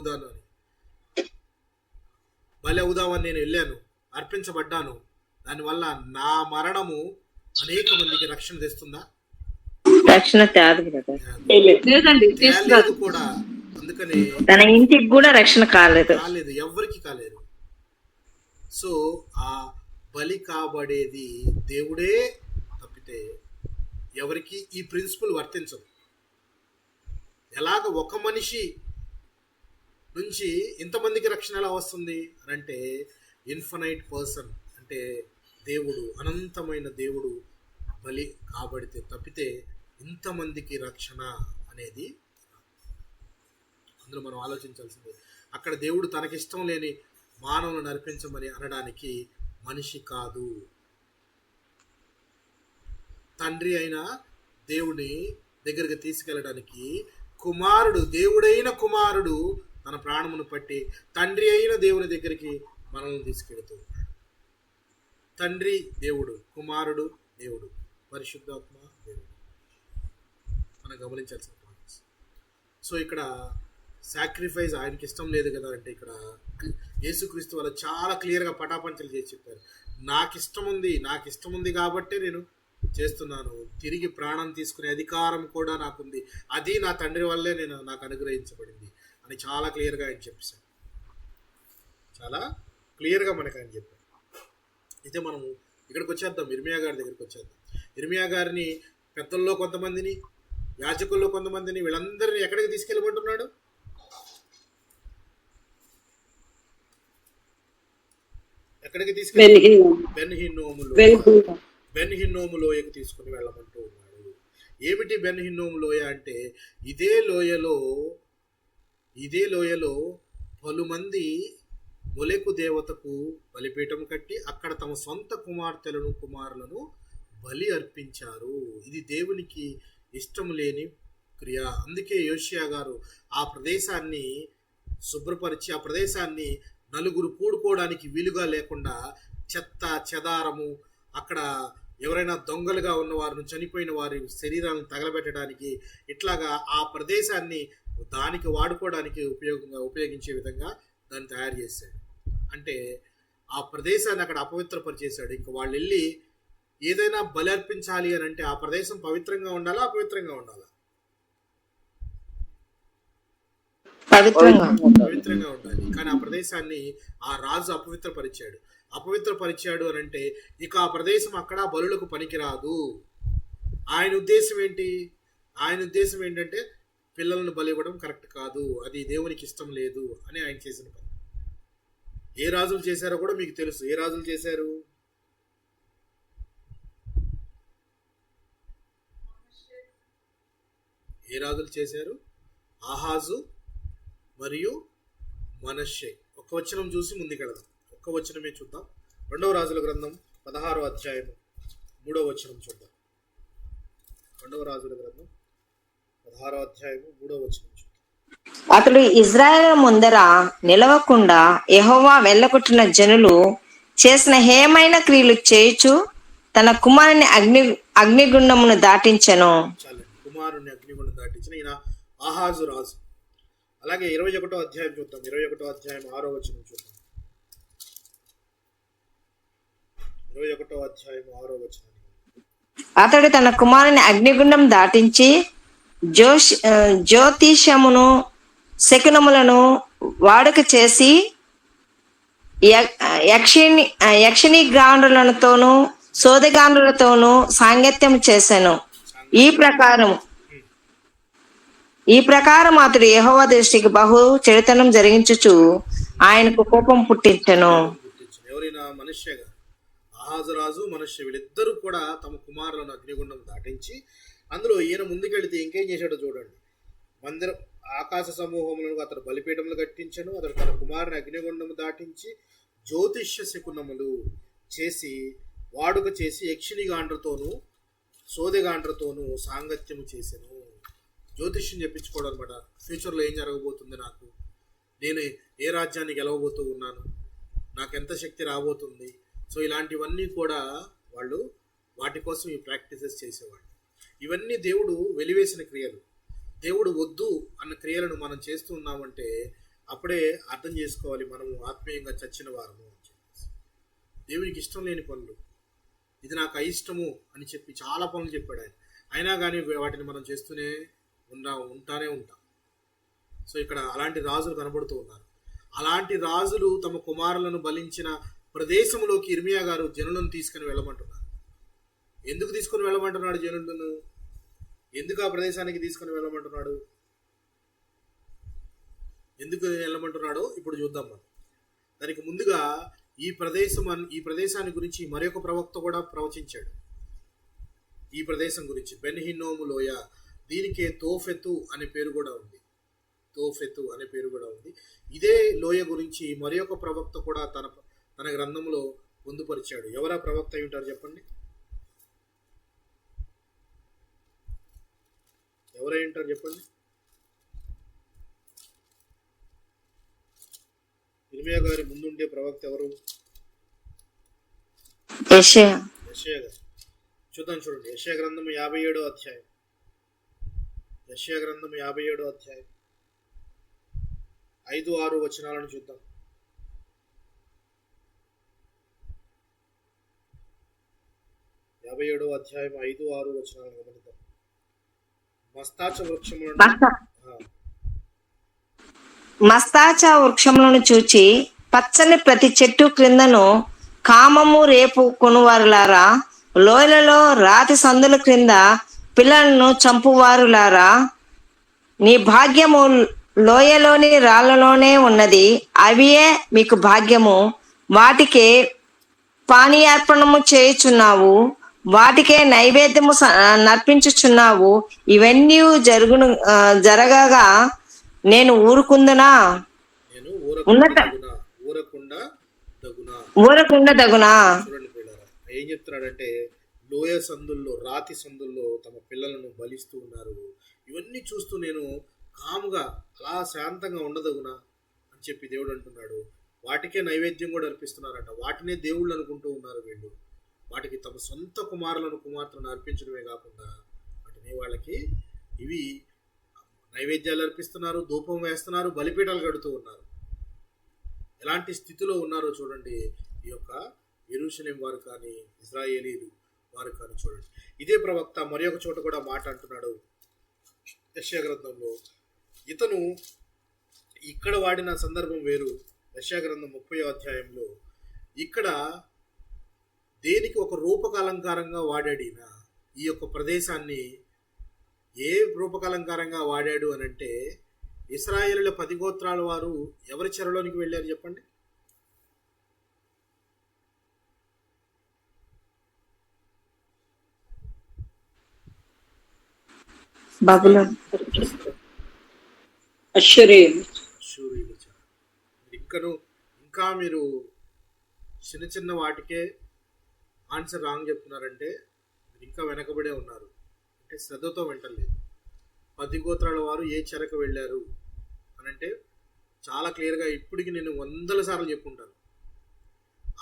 అవుదామని నేను వెళ్ళాను, అర్పించబడ్డాను, దానివల్ల నా మరణము అనేక మందికి రక్షణ తెస్తుందా? రక్షణ లేదండి, కూడా. అందుకని తన ఇంటికి కూడా రక్షణ కాలేదు, ఎవరికి కాలేదు. సో ఆ బలి కాబడేది దేవుడే తప్పితే ఎవరికి ఈ ప్రిన్సిపల్ వర్తించదు. ఎలాగ ఒక మనిషి నుంచి ఇంతమందికి రక్షణ ఎలా వస్తుంది అని అంటే, ఇన్ఫనైట్ పర్సన్ అంటే దేవుడు, అనంతమైన దేవుడు బలి కాబడితే తప్పితే ఇంతమందికి రక్షణ అనేది అందులో మనం ఆలోచించాల్సిందే. అక్కడ దేవుడు తనకిష్టం లేని మానవులను అర్పించమని అనడానికి మనిషి కాదు, తండ్రి అయిన దేవుని దగ్గరికి తీసుకెళ్ళడానికి కుమారుడు, దేవుడైన కుమారుడు తన ప్రాణమును పట్టి తండ్రి అయిన దేవుని దగ్గరికి మనల్ని తీసుకెళ్తూ ఉన్నాడు. తండ్రి దేవుడు, కుమారుడు దేవుడు. పరిశుద్ధాత్మ దేవుడు. మనం గమనించాల్సిన పాయింట్స్. సో ఇక్కడ సాక్రిఫైస్ ఆయనకి ఇష్టం లేదు కదా అంటే ఇక్కడ యేసుక్రీస్తు వల్ల చాలా క్లియర్గా పటాపంచలు చేసి చెప్పారు. నాకు ఇష్టం ఉంది కాబట్టే నేను చేస్తున్నాను. తిరిగి ప్రాణం తీసుకునే అధికారం కూడా నాకుంది. అది నా తండ్రి వల్లే నాకు అనుగ్రహించబడింది అని చాలా క్లియర్గా ఆయన చెప్పేశారు. చాలా క్లియర్గా మనకు ఆయన చెప్పారు. అయితే మనము ఇక్కడికి వచ్చేద్దాం, ఇర్మియా గారి దగ్గరికి వచ్చేద్దాం. ఇర్మియా గారిని పెద్దల్లో కొంతమందిని, యాజకుల్లో కొంతమందిని, వీళ్ళందరినీ ఎక్కడికి తీసుకెళ్ళమంటున్నాడు? ఎక్కడికి తీసుకెళ్ళి బెన్ హిన్నోము లోయకు తీసుకుని వెళ్ళమంటూ ఉన్నాడు. ఏమిటి బెన్ హిన్నోము లోయ అంటే ఇదే లోయలో పలుమంది మొలెకు దేవతకు బలిపీఠం కట్టి అక్కడ తమ సొంత కుమారులను బలి అర్పించారు. ఇది దేవునికి ఇష్టం లేని క్రియ. అందుకే యోషియా గారు ఆ ప్రదేశాన్ని శుభ్రపరిచి ఆ ప్రదేశాన్ని నలుగురు కూడుకోవడానికి వీలుగా లేకుండా చెత్త చెదారము, అక్కడ ఎవరైనా దొంగలుగా ఉన్న వారిని, చనిపోయిన వారి శరీరాలను తగలబెట్టడానికి, ఇట్లాగా ఆ ప్రదేశాన్ని దానికి వాడుకోవడానికి ఉపయోగించే విధంగా దాన్ని తయారు చేశాడు. అంటే ఆ ప్రదేశాన్ని అక్కడ అపవిత్రపరిచేశాడు. ఇంకా వాళ్ళు వెళ్ళి ఏదైనా బలి అర్పించాలి అని అంటే ఆ ప్రదేశం పవిత్రంగా ఉండాలా, అపవిత్రంగా ఉండాలా? పవిత్రంగా ఉండాలి. కానీ ఆ ప్రదేశాన్ని ఆ రాజు అపవిత్రపరిచాడు అని అంటే ఇక ఆ ప్రదేశం అక్కడ బలులకు పనికిరాదు. ఆయన ఉద్దేశం ఏంటంటే పిల్లలను బలి ఇవ్వడం కరెక్ట్ కాదు, అది దేవునికి ఇష్టం లేదు అని ఆయన చేసిన పని. ఏ రాజులు చేశారో కూడా మీకు తెలుసు. ఏ రాజులు చేశారు? ఆహాజు మరియు మనష్షే. ఒక్క వచనం చూసి ముందుకెళ్దాం. ఒక్క వచనమే చూద్దాం. 2వ రాజుల గ్రంథం 16వ అధ్యాయం 3వ వచనం చూద్దాం. 2వ రాజుల గ్రంథం 16వ అధ్యాయం 3వ వచనం చూద్దాం. అతడు ఇజ్రాయేలు ముందర నిలవకుండా యెహోవా వెళ్ళగొట్టిన జనులు చేసిన హేమైన క్రియలు చేయుచు తన కుమారుని అగ్నిగుండమును దాటించెను. కుమారుని అగ్నిగుండం దాటించిన ఈయన ఆహాజు రాజు. అలాగే 21వ అధ్యాయం చూద్దాం. 21వ అధ్యాయం 6వ వచనం చూద్దాం. 21వ అధ్యాయం 6వ వచనం. అతడు తన కుమారుని అగ్నిగుండం దాటించి జ్యోతిషమును శకునములను వాడుక చేసి యక్షిణి గాండ్రులతోనూ సోదగాండ్రులతోనూ సాంగత్యం చేశాను. ఈ ప్రకారం అతడు యెహోవా దృష్టికి బహు చెడుతనం జరిగించుచు ఆయనకు కోపం పుట్టించెను. ఎవరైనా మనుష్యగా ఆహాజరాజు మనుష్య వీళ్ళిద్దరూ కూడా తమ కుమారులను అగ్నిగుండం దాటించి, అందులో ఈయన ముందుకెళ్తే ఇంకేం చేశాడో చూడండి. మందిరం ఆకాశ సమూహములను అతడు బలిపీఠములు కట్టించను. అతడు తన కుమారుని అగ్నిగుండము దాటించి జ్యోతిష్య శకునములు చేసి వాడుక చేసి యక్షిణి గాండ్రతోనూ సోదెగాండ్రతోనూ సాంగత్యము చేసెను. జ్యోతిష్యం చెప్పించుకోవడం అనమాట. ఫ్యూచర్లో ఏం జరగబోతుంది, నేను ఏ రాజ్యాన్ని గెలవబోతూ ఉన్నాను, నాకు ఎంత శక్తి రాబోతుంది. సో ఇలాంటివన్నీ కూడా వాళ్ళు వాటి కోసం ఈ ప్రాక్టీసెస్ చేసేవాళ్ళు. ఇవన్నీ దేవుడు వెలివేసిన క్రియలు. దేవుడు వద్దు అన్న క్రియలను మనం చేస్తూ ఉన్నామంటే అప్పుడే అర్థం చేసుకోవాలి మనము ఆత్మీయంగా చచ్చిన వారము అని చెప్పేసి. దేవునికి ఇష్టం లేని పనులు, ఇది నాకు అయిష్టము అని చెప్పి చాలా పనులు చెప్పాడు ఆయన. అయినా కానీ వాటిని మనం చేస్తూనే ఉంటాం. సో ఇక్కడ అలాంటి రాజులు కనబడుతూ ఉన్నారు. అలాంటి రాజులు తమ కుమారులను బలించిన ప్రదేశంలోకి ఇర్మియా గారు జనులను తీసుకుని వెళ్ళమంటున్నారు. ఎందుకు తీసుకుని వెళ్ళమంటున్నాడు జనులను? ఎందుకు ఆ ప్రదేశానికి తీసుకుని వెళ్ళమంటున్నాడు? ఎందుకు వెళ్ళమంటున్నాడో ఇప్పుడు చూద్దాం మనం. దానికి ముందుగా ఈ ప్రదేశాన్ని గురించి మరొక ప్రవక్త కూడా ప్రవచించాడు. ఈ ప్రదేశం గురించి బెన్ హిన్నోము లోయ, దీనికే తోఫెతు అనే పేరు కూడా ఉంది. ఇదే లోయ గురించి మరొక ప్రవక్త కూడా తన గ్రంథంలో పొందుపరిచాడు. ఎవరా ప్రవక్త అయి ఉంటారు చెప్పండి? ఎవరై ఉంటారు చెప్పండి? ఇర్మియా గారి ముందుండే ప్రవక్త ఎవరు? యెషయా గారు. చూద్దాం చూడండి, యెషయా గ్రంథము 57వ అధ్యాయం. యెషయా గ్రంథము 57వ అధ్యాయం 5-6 వచనాలను చూద్దాం. అధ్యాయం 5-6 వచనాలను గమనిద్దాం. మస్తాచ వృక్షములను మస్తాచ వృక్షములను చూచి పచ్చని ప్రతి చెట్టు క్రిందను కామము రేపు కొనువారులారా, లోయలలో రాతి సందుల క్రింద పిల్లలను చంపువారులారా, నీ భాగ్యము లోయలోని రాళ్లలోనే ఉన్నది, అవియే మీకు భాగ్యము. వాటికే పానీయార్పణము చేయుచున్నావు, వాటికే నైవేద్యము నర్పించుచున్నావు. ఇవన్నీ జరగగా నేను ఊరుకుందునా? ఊరకుండా దగునా? చూడండి పిల్లరా, ఏం చెప్తున్నాడంటే లోయ సందుల్లో, రాతి సందుల్లో తమ పిల్లలను బలిస్తూ ఉన్నారు. ఇవన్నీ చూస్తూ నేను కాముగా అలా శాంతంగా ఉండదగునా అని చెప్పి దేవుడు అంటున్నాడు. వాటికే నైవేద్యం కూడా అర్పిస్తున్నారట. వాటినే దేవుళ్ళు అనుకుంటూ ఉన్నారు వీళ్ళు. వాటికి తమ సొంత కుమార్తెలను అర్పించడమే కాకుండా వాటిని వాళ్ళకి ఇవి నైవేద్యాలు అర్పిస్తున్నారు, ధూపం వేస్తున్నారు, బలిపీఠాలు కడుతూ ఉన్నారు. ఎలాంటి స్థితిలో ఉన్నారో చూడండి ఈ యొక్క యెరూషలేం వారు కానీ, ఇశ్రాయేలీలు వారు కానీ. చూడండి, ఇదే ప్రవక్త మరి ఒక చోట కూడా మాట అంటున్నాడు యెషయా గ్రంథంలో. ఇతను ఇక్కడ వాడిన సందర్భం వేరు. యెషయా గ్రంథం 30వ అధ్యాయంలో ఇక్కడ దేనికి ఒక రూపకాలంకారంగా వాడాడిన ఈ యొక్క ప్రదేశాన్ని ఏ రూపకాలంకారంగా వాడాడు అని అంటే, ఇశ్రాయేలుల 10 గోత్రాల వారు ఎవరి చెరలోనికి వెళ్ళారు చెప్పండి? అష్షూరీయులు చెర. ఇంకా మీరు చిన్న చిన్న వాటికే ఆన్సర్ రాంగ్ చెప్తున్నారంటే మీరు ఇంకా వెనకబడే ఉన్నారు, అంటే శ్రద్ధతో వింటలేదు. 10 గోత్రాల వారు ఏ చెరకు వెళ్ళారు అని అంటే చాలా క్లియర్గా ఇప్పటికి నేను 100 సార్లు చెప్పుంటాను.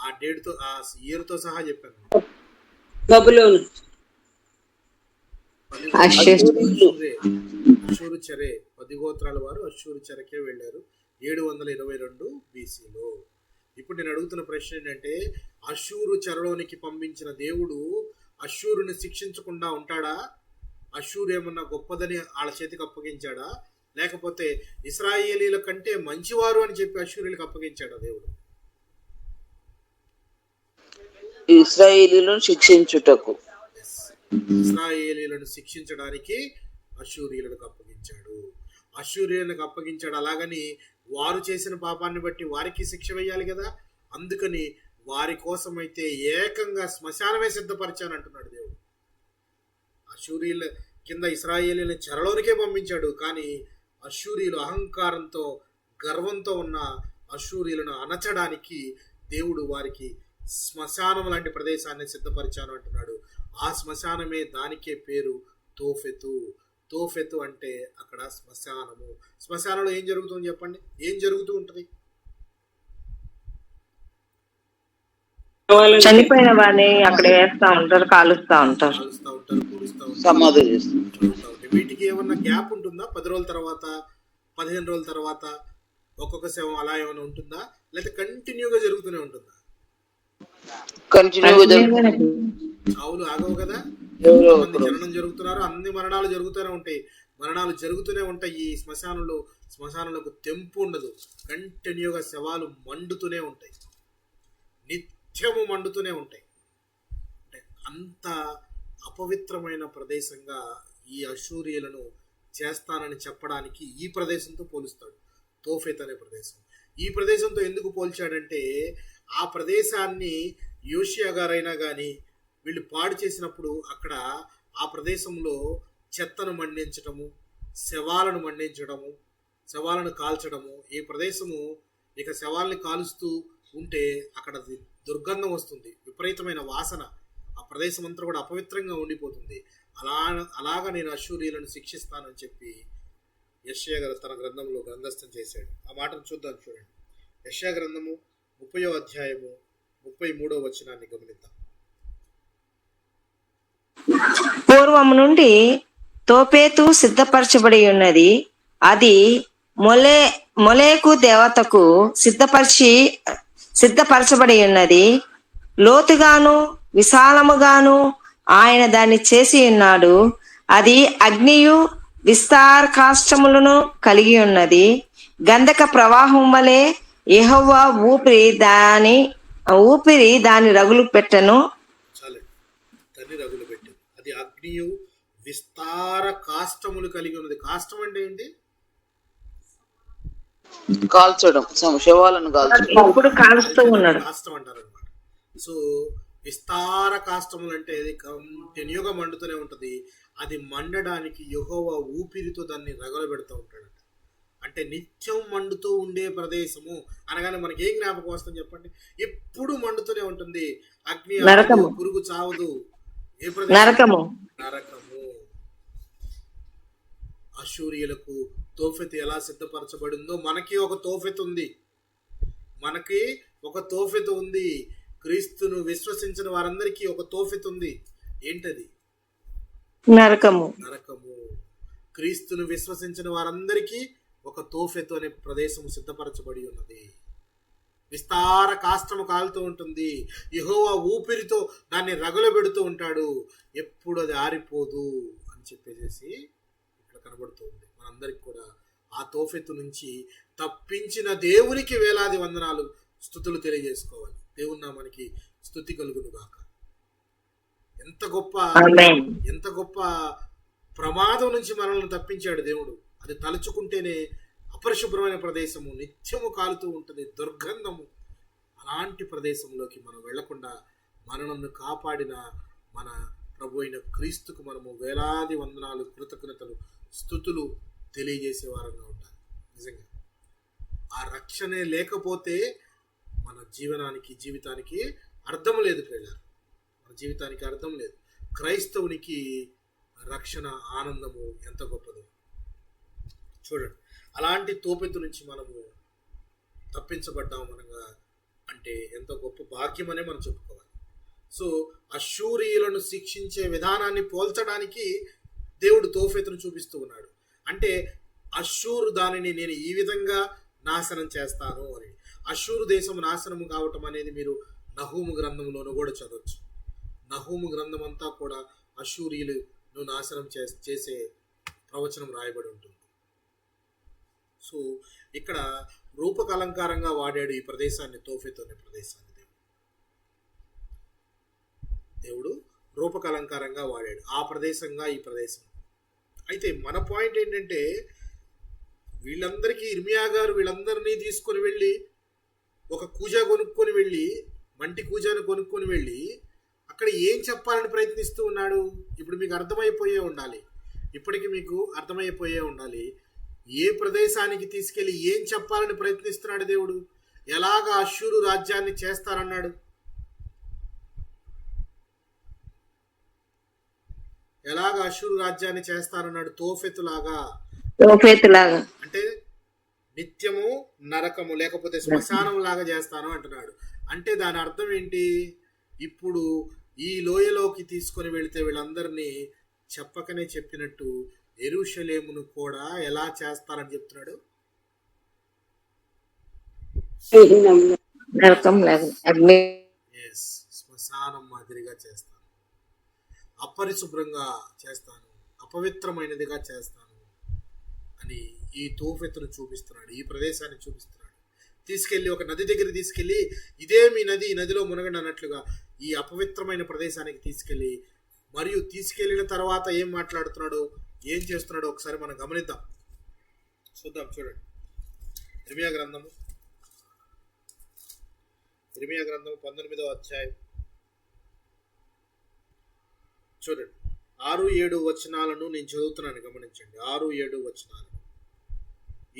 ఆ డేట్తో, ఆ ఇయర్తో సహా చెప్పాను. బబులోను, అష్షూరు చెరే, 10 గోత్రాల వారు అష్షూరు చెరకే వెళ్ళారు 722 BCలో. ఇప్పుడు నేను అడుగుతున్న ప్రశ్న ఏంటంటే, అష్షూరు చెరలోనికి పంపించిన దేవుడు అష్షూరుని శిక్షించకుండా ఉంటాడా? అష్షూరు ఏమన్నా గొప్పదని వాళ్ళ చేతికి అప్పగించాడా? లేకపోతే ఇశ్రాయేలీల కంటే మంచివారు అని చెప్పి అష్షూరీలకు అప్పగించాడా దేవుడు? ఇశ్రాయేలీలను శిక్షించుటకు, ఇశ్రాయేలీలను శిక్షించడానికి అష్షూరీయులకు అప్పగించాడు. అష్షూరీయులకు అప్పగించాడు. అలాగని వారు చేసిన పాపాన్ని బట్టి వారికి శిక్ష వేయాలి కదా. అందుకని వారి కోసమైతే ఏకంగా శ్మశానమే సిద్ధపరిచాను అంటున్నాడు దేవుడు. అష్షూరీయుల కింద ఇశ్రాయేలీలను చెరలోనికే పంపించాడు. కానీ అష్షూరీయులు అహంకారంతో, గర్వంతో ఉన్న అష్షూరీయులను అణచడానికి దేవుడు వారికి శ్మశానం లాంటి ప్రదేశాన్ని సిద్ధపరిచాను అంటున్నాడు. ఆ శ్మశానమే, దానికే పేరు తోఫెతు. తోఫెతు అంటే అక్కడ శ్మశానము. శ్మశానంలో ఏం జరుగుతుంది చెప్పండి? ఏం జరుగుతూ ఉంటుంది? చనిపోయిన వారిని అక్కడ వేస్తా ఉంటారు, కాలుస్తా ఉంటారు, పూడుస్తూ సమాధి చేస్తారు. ఉంటారు. వీటికి ఏమన్నా గ్యాప్ ఉంటుందా? 10 రోజుల తర్వాత, 15 రోజుల తర్వాత ఒక్కొక్క శవం అలా ఏమైనా ఉంటుందా? లేకపోతే కంటిన్యూగా జరుగుతూనే ఉంటుందా? చావులు ఆగవు కదా. ఎంతమంది జననం జరుగుతున్నారు, అన్ని మరణాలు జరుగుతూనే ఉంటాయి. మరణాలు జరుగుతూనే ఉంటాయి. ఈ శ్మశానంలో తెంపు ఉండదు. కంటిన్యూగా శవాలు మండుతూనే ఉంటాయి, నిత్యము మండుతూనే ఉంటాయి. అంటే అంత అపవిత్రమైన ప్రదేశంగా ఈ అష్షూరీయులను చేస్తానని చెప్పడానికి ఈ ప్రదేశంతో పోలుస్తాడు, తోఫెత్ అనే ప్రదేశం. ఈ ప్రదేశంతో ఎందుకు పోల్చాడంటే, ఆ ప్రదేశాన్ని యోషియా గారైనా కానీ వీళ్ళు పాడు చేసినప్పుడు అక్కడ ఆ ప్రదేశంలో చెత్తను మండించటము, శవాలను మండించడము, శవాలను కాల్చడము. ఈ ప్రదేశము ఇక శవాల్ని కాలుస్తూ ఉంటే అక్కడ దుర్గంధం వస్తుంది, విపరీతమైన వాసన. ఆ ప్రదేశం అంతా కూడా అపవిత్రంగా ఉండిపోతుంది. అలాగా నేను అష్షూరీయులను శిక్షిస్తానని చెప్పి యెషయా గారు తన గ్రంథంలో గ్రంథస్థం చేశాడు. ఆ మాటను చూద్దాం చూడండి. యెషయా గ్రంథము 30వ అధ్యాయము 33వ వచనాన్ని గమనిద్దాం. పూర్వము నుండి తోపేతు సిద్ధపరచబడి ఉన్నది. అది మొలేకు దేవతకు సిద్ధపరచబడి ఉన్నది. లోతుగాను విశాలముగాను ఆయన దాన్ని చేసి ఉన్నాడు. అది అగ్నియు విస్తారకాష్టములను కలిగి ఉన్నది. గంధక ప్రవాహం వలె యెహోవా ఊపిరి దాని రగులు పెట్టెను. చాలే దాన్ని రగులు పెట్టింది. అది అగ్నియు విస్తార కాష్టములు కలిగి ఉన్నది. కాష్టం అంటే ఏంటి? కాల్చడం, శవాలను కాల్చడం. ఇప్పుడు కాలుస్తూ ఉన్నాడు. కాష్టం అంటారు అనమాట. సో విస్తార కాష్టములు అంటే అది కంటిన్యూగా మండుతూనే ఉంటది. అది మండడానికి యెహోవా ఊపిరితో దాన్ని రగలబెడుతూ ఉంటాడు. అంటే నిత్యం మండుతూ ఉండే ప్రదేశము అనగానే మనకి ఏం జ్ఞాపకం వస్తుంది చెప్పండి? ఎప్పుడు మండుతూనే ఉంటుంది. అగ్ని ఆగదు, పురుగు చావదు. ఏ ప్రదేశం? నరకము. అశూరియులకు తోఫెతు ఎలా సిద్ధపరచబడిందో మనకి ఒక తోఫెతు ఉంది. క్రీస్తును విశ్వసించిన వారందరికీ ఒక తోఫెతు ఉంది. ఏంటది? నరకము. క్రీస్తును విశ్వసించిన వారందరికీ ఒక తోఫెతు అనే ప్రదేశము సిద్ధపరచబడి ఉన్నది. విస్తార కాష్టము కాలుతూ ఉంటుంది. యెహోవా ఊపిరితో దాన్ని రగులబెడుతూ ఉంటాడు. ఎప్పుడు అది ఆరిపోదు అని చెప్పేసి ఇక్కడ కనబడుతుంది. మనందరికి కూడా ఆ తోఫెతు నుంచి తప్పించిన దేవునికి వేలాది వందనాలు, స్తుతులు తెలియజేసుకోవాలి. దేవుని నామానికి స్తుతి కలుగును గాక. ఎంత గొప్ప ప్రమాదం నుంచి మనల్ని తప్పించాడు దేవుడు. అది తలుచుకుంటేనే అపరిశుభ్రమైన ప్రదేశము, నిత్యము కాలుతూ ఉంటుంది, దుర్గంధము. అలాంటి ప్రదేశంలోకి మనం వెళ్లకుండా మనల్ని కాపాడిన మన ప్రభు అయిన క్రీస్తుకు మనము వేలాది వందనాలు, కృతజ్ఞతలు, స్తుతులు తెలియజేసే వారంగా ఉండాలి. నిజంగా ఆ రక్షణే లేకపోతే మన జీవితానికి అర్థం లేదు. మన జీవితానికి అర్థం లేదు. క్రైస్తవునికి రక్షణ ఆనందము ఎంత గొప్పదో చూడండి. అలాంటి తోపెత్తు నుంచి మనము తప్పించబడ్డాము మనగా అంటే ఎంత గొప్ప భాగ్యమనే మనం చెప్పుకోవాలి. సో అశూరియులను శిక్షించే విధానాన్ని పోల్చడానికి దేవుడు తోఫెతును చూపిస్తూ ఉన్నాడు. అంటే అశూరు దానిని నేను ఈ విధంగా నాశనం చేస్తాను అని. అశూరు దేశం నాశనము కావటం అనేది మీరు నహూము గ్రంథంలోనూ కూడా చదవచ్చు. నహూము గ్రంథం అంతా కూడా అశూరియులను నాశనం చేసే ప్రవచనం రాయబడి ఉంటుంది. సో ఇక్కడ రూపకలంకారంగా వాడాడు ఈ ప్రదేశాన్ని, తోఫెతు అనే ప్రదేశాన్ని దేవుడు రూపకలంకారంగా వాడాడు. ఆ ప్రదేశంగా ఈ ప్రదేశం. అయితే మన పాయింట్ ఏంటంటే వీళ్ళందరికీ ఇర్మియా గారు వీళ్ళందరినీ తీసుకొని వెళ్ళి ఒక కూజా కొనుక్కొని వెళ్ళి, మంటి కూజాను కొనుక్కొని వెళ్ళి అక్కడ ఏం చెప్పాలని ప్రయత్నిస్తూ ఉన్నాడు? ఇప్పుడు మీకు అర్థమైపోయే ఉండాలి. ఇప్పటికి మీకు అర్థమైపోయే ఉండాలి. ఏ ప్రదేశానికి తీసుకెళ్ళి ఏం చెప్పాలని ప్రయత్నిస్తున్నాడు దేవుడు? ఎలాగా అష్షూరు రాజ్యాన్ని చేస్తారన్నాడు? ఎలాగా అష్షూరు రాజ్యాన్ని చేస్తారన్నాడు? తోఫెతులాగా. అంటే నిత్యము నరకము లేకపోతే శ్మశానం లాగా చేస్తాను అంటున్నాడు. అంటే దాని అర్థం ఏంటి? ఇప్పుడు ఈ లోయలోకి తీసుకొని వెళితే వీళ్ళందరినీ చెప్పకనే చెప్పినట్టు యెరూషలేమును కూడా ఎలా చేస్తారని చెప్తున్నాడు? శ్మశానం మాదిరిగా చేస్తాను, అపరిశుభ్రంగా చేస్తాను, అపవిత్రమైనదిగా చేస్తాను అని ఈ తోఫెతును చూపిస్తున్నాడు. ఈ ప్రదేశాన్ని చూపిస్తున్నాడు. తీసుకెళ్లి ఒక నది దగ్గర తీసుకెళ్లి ఇదే మీ నది, ఈ నదిలో మునగండి అన్నట్లుగా ఈ అపవిత్రమైన ప్రదేశానికి తీసుకెళ్లి, మరియు తీసుకెళ్లిన తర్వాత ఏం మాట్లాడుతున్నాడో ఏం చేస్తున్నాడో ఒకసారి మనం గమనిద్దాం, చూద్దాం. చూడండి ఇర్మియా గ్రంథము 19వ అధ్యాయం చూడండి. 6-7 వచనాలను నేను చదువుతున్నాను, గమనించండి. 6-7 వచనాలు.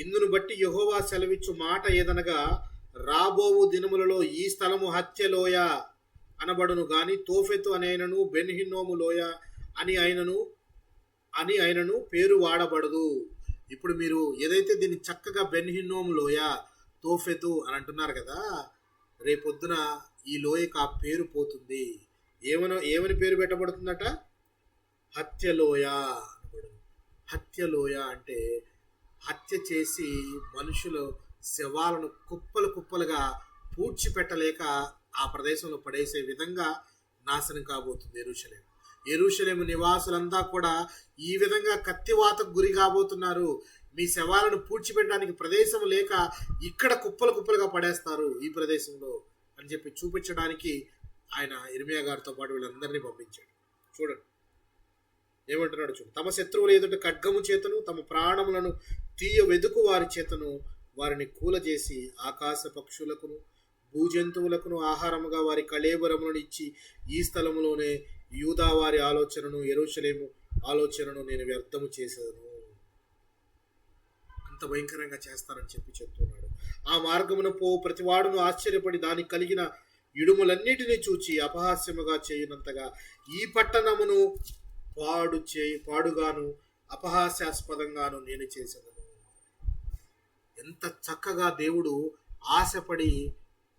ఇందును బట్టి యెహోవా సెలవిచ్చు మాట ఏదనగా, రాబోవు దినములలో ఈ స్థలము హత్యలోయ అనబడును గాని తోఫెతు అనైనను బెన్ హిన్నోము లోయ అని ఆయనను పేరు వాడబడదు. ఇప్పుడు మీరు ఏదైతే దీన్ని చక్కగా బెన్ హిన్నోము లోయ, తోఫెతు అని అంటున్నారు కదా, రేపొద్దున ఈ లోయకు ఆ పేరు పోతుంది. ఏమని పేరు పెట్టబడుతుందట? హత్యలోయ అనబడు. హత్యలోయ అంటే హత్య చేసి మనుషుల శవాలను కుప్పలు కుప్పలుగా పూడ్చిపెట్టలేక ఆ ప్రదేశంలో పడేసే విధంగా నాశనం కాబోతుంది యెరూషలేము. యెరూషలేము నివాసులంతా కూడా ఈ విధంగా కత్తివాతకు గురి కాబోతున్నారు. మీ శవాలను పూడ్చిపెట్టడానికి ప్రదేశం లేక ఇక్కడ కుప్పలు కుప్పలుగా పడేస్తారు ఈ ప్రదేశంలో అని చెప్పి చూపించడానికి ఆయన ఇర్మియా గారితో పాటు వీళ్ళందరినీ పంపించాడు. చూడండి ఏమంటున్నాడు చూడు. తమ శత్రువుల ఎదుట ఖడ్గము చేతను తమ ప్రాణములను తీయ వెదుకు వారి చేతను వారిని కూలజేసి ఆకాశ పక్షులకును భూజంతువులకును ఆహారముగా వారి కళేబరములను ఇచ్చి ఈ స్థలములోనే యూదా వారి ఆలోచనను యెరూషలేము ఆలోచనను నేను వ్యర్థము చేసేదను. అంత భయంకరంగా చేస్తానని చెప్పి చెప్తున్నాడు. ఆ మార్గమున పో ప్రతివాడును ఆశ్చర్యపడి దానికి కలిగిన ఇడుములన్నిటినీ చూచి అపహాస్యముగా చేయునంతగా ఈ పట్టణమును పాడుగాను అపహాస్యాస్పదంగాను నేను చేసేదను. ఎంత చక్కగా దేవుడు ఆశపడి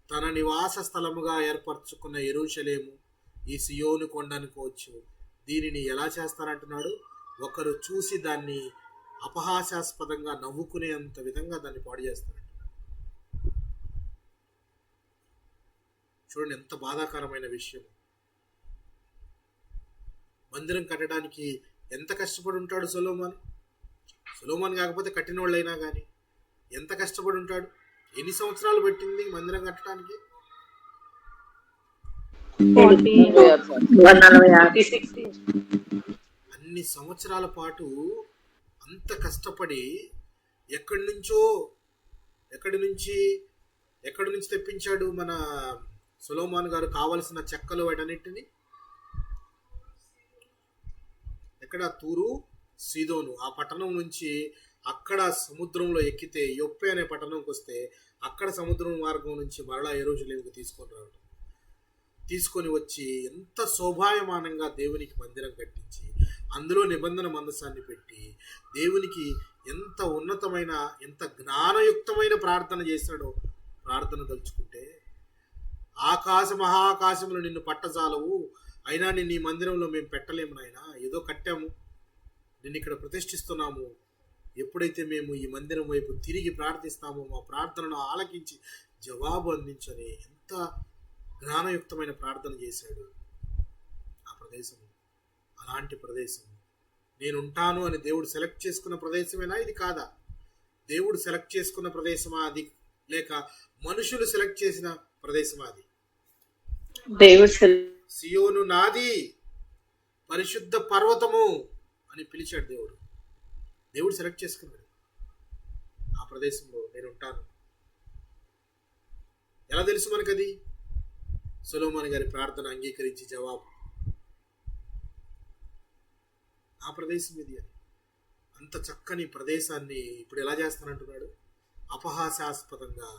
తన నివాస స్థలముగా ఏర్పరచుకున్న యెరూషలేము ఈ సియోను కొండనుకోవచ్చు. దీనిని ఎలా చేస్తారంటున్నాడు? ఒకరు చూసి దాన్ని అపహాస్యాస్పదంగా నవ్వుకునేంత విధంగా దాన్ని పాడు చేస్తారంట. చూడండి ఎంత బాధాకరమైన విషయం. మందిరం కట్టడానికి ఎంత కష్టపడి ఉంటాడు సొలొమోన్ కాకపోతే కట్టిన వాళ్ళైనా కానీ ఎంత కష్టపడి ఉంటాడు. ఎన్ని సంవత్సరాలు పెట్టింది మందిరం కట్టడానికి? 46 అన్ని సంవత్సరాల పాటు అంత కష్టపడి ఎక్కడి నుంచి తెప్పించాడు మన సొలొమోన్ గారు కావలసిన చెక్కలు వాటన్నిటిని? ఎక్కడ? తూరు సీదోను ఆ పట్టణం నుంచి అక్కడ సముద్రంలో ఎక్కితే యొప్పే అనే పట్టణంకి వస్తే అక్కడ సముద్రం మార్గం నుంచి మరలా యెరూషలేముకు తీసుకొని వచ్చి ఎంత శోభాయమానంగా దేవునికి మందిరం కట్టించి అందులో నిబంధన మందసాన్ని పెట్టి దేవునికి ఎంత ఉన్నతమైన ఎంత జ్ఞానయుక్తమైన ప్రార్థన చేశాడో. ప్రార్థన తలుచుకుంటే మహాకాశములు నిన్ను పట్టజాలవు, అయినా నిన్ను ఈ మందిరంలో మేము పెట్టలేము నాయనా, ఏదో కట్టాము, నిన్ను ఇక్కడ ప్రతిష్ఠిస్తున్నాము. ఎప్పుడైతే మేము ఈ మందిరం వైపు తిరిగి ప్రార్థిస్తామో మా ప్రార్థనను ఆలకించి జవాబు అందించని ఎంత జ్ఞానయుక్తమైన ప్రార్థన చేశాడు ఆ ప్రదేశం. అలాంటి ప్రదేశం నేనుంటాను అని దేవుడు సెలెక్ట్ చేసుకున్న ప్రదేశమేనా ఇది? కాదా? దేవుడు సెలెక్ట్ చేసుకున్న ప్రదేశమా అది, లేక మనుషులు సెలెక్ట్ చేసిన ప్రదేశమా అది? సియోను నాది, పరిశుద్ధ పర్వతము అని పిలిచాడు దేవుడు సెలెక్ట్ చేసుకున్నాడు. ఆ ప్రదేశంలో నేనుంటాను. ఎలా తెలుసు మనకది? సొలొమోన్ గారి ప్రార్థన అంగీకరించి జవాబు ఆ ప్రదేశం ఇది. అంత చక్కని ప్రదేశాన్ని ఇప్పుడు ఎలా చేస్తానంటున్నాడు? అపహాస్యాస్పదంగా.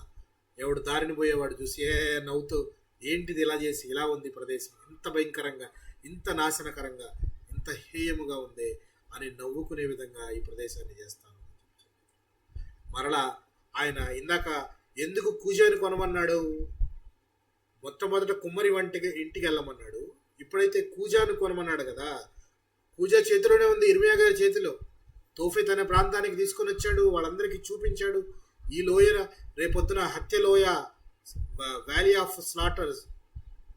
ఎవడు దారిని పోయేవాడు చూసి నవ్వుతూ ఏంటిది ఇలా చేసి ఇలా ఉంది ప్రదేశం, ఇంత భయంకరంగా, ఇంత నాశనకరంగా, ఇంత హేయముగా ఉంది అని నవ్వుకునే విధంగా ఈ ప్రదేశాన్ని చేస్తాను. మరలా ఆయన ఇందాక ఎందుకు కూజాని కొనమన్నాడు? మొట్టమొదట కుమ్మరి ఇంటికి వెళ్ళమన్నాడు. ఇప్పుడైతే కూజాను కొనమన్నాడు కదా. కూజా చేతిలోనే ఉంది, ఇర్మియా గారి చేతిలో. తోఫెత్ అనే ప్రాంతానికి తీసుకొని వచ్చాడు, వాళ్ళందరికీ చూపించాడు. ఈ లోయ రేపొద్దున హత్య లోయ, వ్యాలీ ఆఫ్ స్లాటర్స్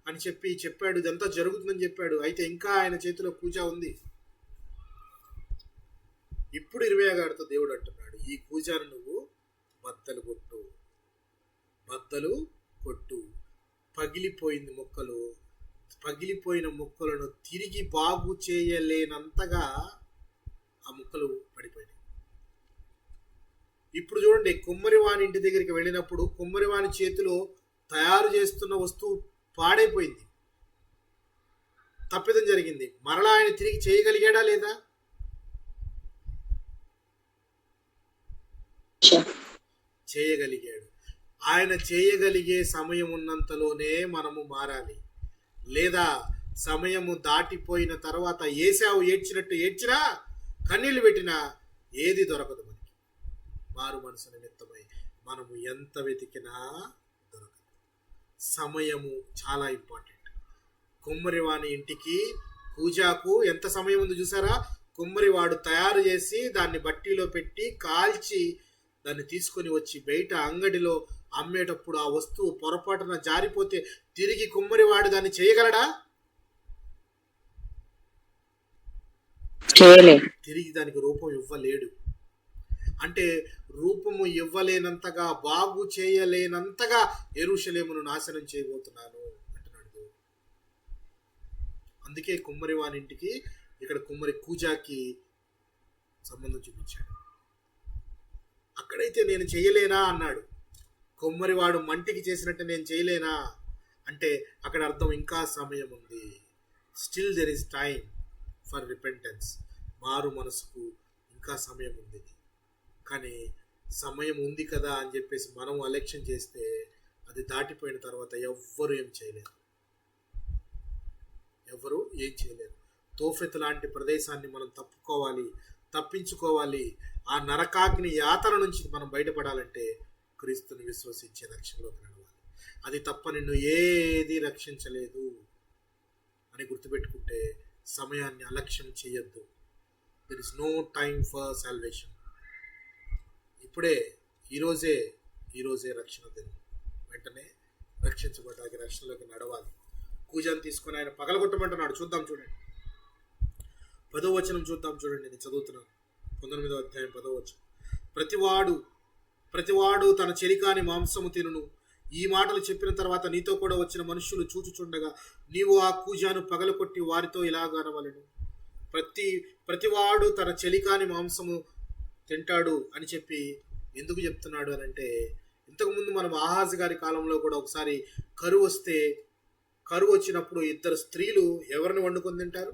అని చెప్పాడు. ఇదంతా జరుగుతుందని చెప్పాడు. అయితే ఇంకా ఆయన చేతిలో కూజా ఉంది. ఇప్పుడు ఇర్మియా గారితో దేవుడు అంటున్నాడు, ఈ కూజాను నువ్వు బద్దలు కొట్టు. పగిలిపోయిన ముక్కలను తిరిగి బాగు చేయలేనంతగా ఆ ముక్కలు పడిపోయినాయి. ఇప్పుడు చూడండి, కుమ్మరివాని ఇంటి దగ్గరికి వెళ్ళినప్పుడు కుమ్మరివాని చేతిలో తయారు చేస్తున్న వస్తువు పాడైపోయింది, తప్పిదం జరిగింది. మరలా ఆయన తిరిగి చేయగలిగాడా లేదా? చేయగలిగాడు. ఆయన చేయగలిగే సమయం ఉన్నంతలోనే మనము మారాలి. లేదా సమయము దాటిపోయిన తర్వాత ఏశావు ఏడ్చినట్టు ఏడ్చినా, కన్నీళ్లు పెట్టినా ఏది దొరకదు మనకి. మారు మనసు నిమిత్తమై మనము ఎంత వెతికినా దొరకదు. సమయము చాలా ఇంపార్టెంట్. కుమ్మరివాని ఇంటికి కూజాకు ఎంత సమయం ఉంది చూసారా? కుమ్మరి వాడు తయారు చేసి దాన్ని బట్టీలో పెట్టి కాల్చి దాన్ని తీసుకొని వచ్చి బయట అంగడిలో అమ్మేటప్పుడు ఆ వస్తువు పొరపాటున జారిపోతే తిరిగి కుమ్మరి వాడు దాన్ని చేయగలడా? చేయలేదు. తిరిగి దానికి రూపం ఇవ్వలేడు. అంటే రూపము ఇవ్వలేనంతగా, బాగు చేయలేనంతగా యెరూషలేమును నాశనం చేయబోతున్నాను అంటున్నాడు దేవుడు. అందుకే కుమ్మరి వానింటికి ఇక్కడ కుమ్మరి కూజాకి సంబంధం చూపించాడు. అక్కడైతే నేను చేయలేనా అన్నాడు. కుమ్మరివాడు మంటికి చేసినట్టు నేను చేయలేనా అంటే అక్కడ అర్థం ఇంకా సమయం ఉంది. Still there is time for repentance. మారు మనసుకు ఇంకా సమయం ఉంది. కానీ సమయం ఉంది కదా అని చెప్పేసి మనం అలక్ష్యం చేస్తే అది దాటిపోయిన తర్వాత ఎవ్వరు ఏం చేయలేరు. ఎవరు ఏం చేయలేరు. తోఫెతు లాంటి ప్రదేశాన్ని మనం తప్పించుకోవాలి. ఆ నరకాగ్ని యాతన నుంచి మనం బయటపడాలంటే క్రీస్తుని విశ్వసించే రక్షణలోకి నడవాలి. అది తప్ప నిన్ను ఏది రక్షించలేదు అని గుర్తుపెట్టుకుంటే సమయాన్ని అలక్ష్యం చేయొద్దు. There is no time for salvation. ఇప్పుడే ఈరోజే రక్షణ దినం. వెంటనే రక్షించబడ్డానికి రక్షణలోకి నడవాలి. కూజాన్ని తీసుకొని ఆయన పగలగొట్టమంటున్నాడు. చూద్దాం, చూడండి 10వ వచనం చూద్దాం. చూడండి, నేను చదువుతున్నాను. 19వ అధ్యాయం 10వ వచనం. ప్రతివాడు తన చెలికాని మాంసము తినును. ఈ మాటలు చెప్పిన తర్వాత నీతో కూడా వచ్చిన మనుషులు చూచుచుండగా నీవు ఆ కూజాను పగలకొట్టి వారితో ఇలాగ అనవలెను. ప్రతివాడు తన చెలికాని మాంసము తింటాడు అని చెప్పి ఎందుకు చెప్తున్నాడు అని అంటే, ఇంతకుముందు మనం ఆహాజు గారి కాలంలో కూడా ఒకసారి కరువు వచ్చినప్పుడు 2 స్త్రీలు ఎవరిని వండుకొని తింటారు?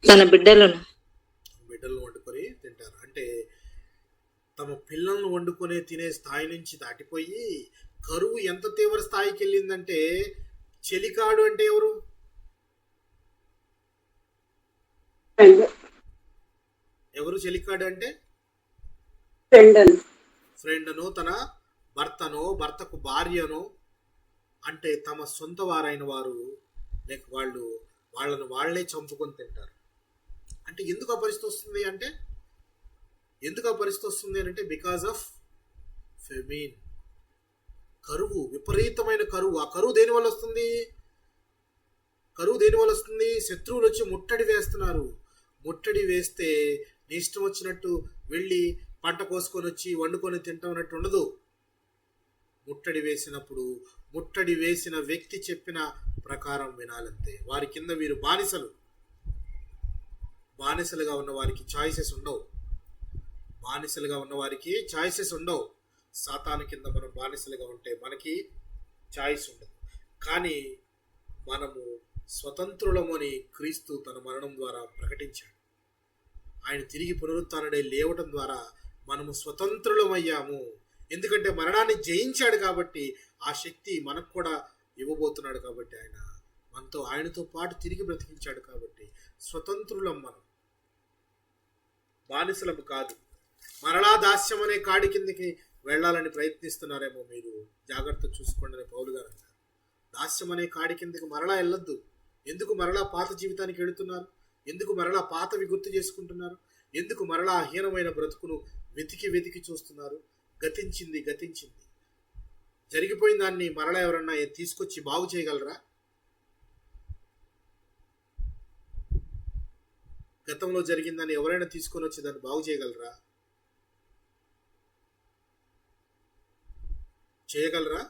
తన బిడ్డలను వండుకొని తింటారు. అంటే తమ పిల్లలను వండుకొని తినే స్థాయి నుంచి దాటిపోయి కరువు ఎంత తీవ్ర స్థాయికి వెళ్ళిందంటే, చెలికాడు అంటే ఎవరు? చెలికాడు అంటే ఫ్రెండ్ను, తన భర్తకు భార్యను, అంటే తమ సొంత వారైన వారు లేక వాళ్ళని చంపుకొని తింటారు. అంటే ఎందుకు ఆ పరిస్థితి వస్తుంది అంటే బికాజ్ ఆఫ్ ఫెమిన్. కరువు, విపరీతమైన కరువు. ఆ కరువు దేని వల్ల వస్తుంది? శత్రువులు వచ్చి ముట్టడి వేస్తున్నారు. ముట్టడి వేస్తే నీ ఇష్టం వచ్చినట్టు వెళ్ళి పంట కోసుకొని వచ్చి వండుకొని తింటామన్నట్టు ఉండదు. ముట్టడి వేసిన వ్యక్తి చెప్పిన ప్రకారం వినాలంతే. వారి కింద వీరు బానిసలుగా ఉన్న వారికి చాయిసెస్ ఉండవు. సాతాను కింద మనం బానిసలుగా ఉంటే మనకి చాయిస్ ఉండదు. కానీ మనము స్వతంత్రులమని క్రీస్తు తన మరణం ద్వారా ప్రకటించాడు. ఆయన తిరిగి పునరుత్థానుడై లేవటం ద్వారా మనము స్వతంత్రులమయ్యాము. ఎందుకంటే మరణాన్ని జయించాడు కాబట్టి ఆ శక్తి మనకు కూడా ఇవ్వబోతున్నాడు. కాబట్టి ఆయనతో పాటు తిరిగి బ్రతికించాడు. కాబట్టి స్వతంత్రులం, మనం బానిసలము కాదు. మరలా దాస్యం అనే కాడి కిందకి వెళ్ళాలని ప్రయత్నిస్తున్నారేమో మీరు, జాగ్రత్త చూసుకోండి అని పౌలు గారు అన్నారు. దాస్యం అనే కాడి కిందకి మరలా వెళ్ళొద్దు. ఎందుకు మరలా పాత జీవితానికి వెళుతున్నారు? ఎందుకు మరలా పాతవి గుర్తు చేసుకుంటున్నారు? ఎందుకు మరలా హీనమైన బ్రతుకును వెతికి చూస్తున్నారు? గతించింది. జరిగిపోయిన దాన్ని మరలా ఎవరన్నా తీసుకొచ్చి బాగు చేయగలరా? గతంలో జరిగిందని ఎవరైనా తీసుకొని వచ్చి దాన్ని బాగు చేయగలరా? చేయగలరా?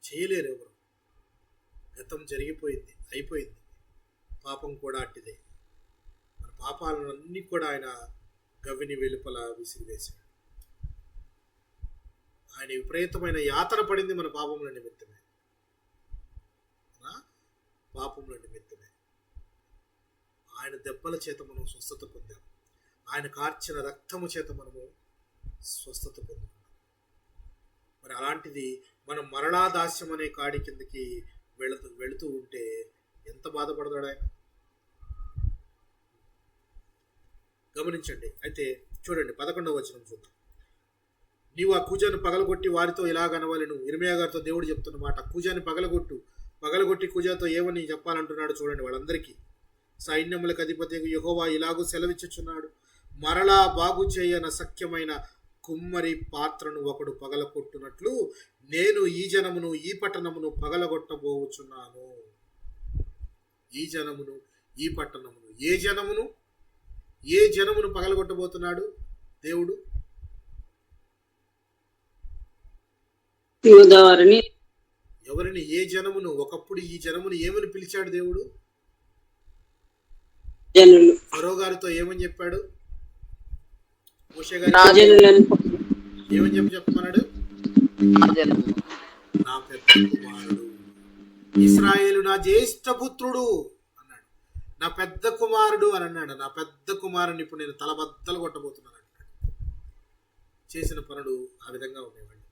చేయలేరు ఎవరు. గతం జరిగిపోయింది, అయిపోయింది. పాపం కూడా అట్టిదే. మన పాపాలన్నీ కూడా ఆయన గవిని వెలుపల విసిరివేశాడు. ఆయన విపరీతమైన యాతన పడింది మన పాపముల నిమిత్తమే. ఆయన దెబ్బల చేత మనం స్వస్థత పొందాము. ఆయన కార్చిన రక్తము చేత మనము స్వస్థత పొందుకున్నాం. మరి అలాంటిది మనం మరలా దాస్యం అనే కాడి కిందకి వెళుతూ ఉంటే ఎంత బాధపడతాడు ఆయన. గమనించండి. అయితే చూడండి 11వ వచనం చూద్దాం. నీవు ఆ కూజాను పగలగొట్టి వారితో ఇలాగనవలెను. ఇర్మియా గారితో దేవుడు చెప్తున్న మాట, కూజాని పగలగొట్టి కూజాతో ఏమని చెప్పాలంటున్నాడు చూడండి వాళ్ళందరికీ. సైన్యములకు అధిపతి యెహోవా ఇలాగూ సెలవిచ్చుచున్నాడు, మరలా బాగు చేయన సఖ్యమైన కుమ్మరి పాత్రను ఒకడు పగలగొట్టునట్లు నేను ఈ జనమును ఈ పట్టణమును పగలగొట్టబోచున్నాను. ఈ జనమును ఈ పట్టణమును ఏ జనమును పగలగొట్టబోతున్నాడు దేవుడు? యూదావారిని. ఎవరిని? ఏ జనమును? ఒకప్పుడు ఈ జనమును ఏమని పిలిచాడు దేవుడు? జనులు. ఫరో గారితో ఏమని చెప్పాడు? మోషే గారు జనులను. ఏమని చెప్పమన్నాడు? నా పెద్ద కుమారుడు ఇశ్రాయేలు నా జ్యేష్ఠపుత్రుడు అన్నాడు. నా పెద్ద కుమారుడు అని అన్నాడు. నా పెద్ద కుమారుని ఇప్పుడు నేను తలబద్దలు కొట్టబోతున్నాను అన్నాడు. చేసిన పనులు ఆ విధంగా ఉండేవాళ్ళు.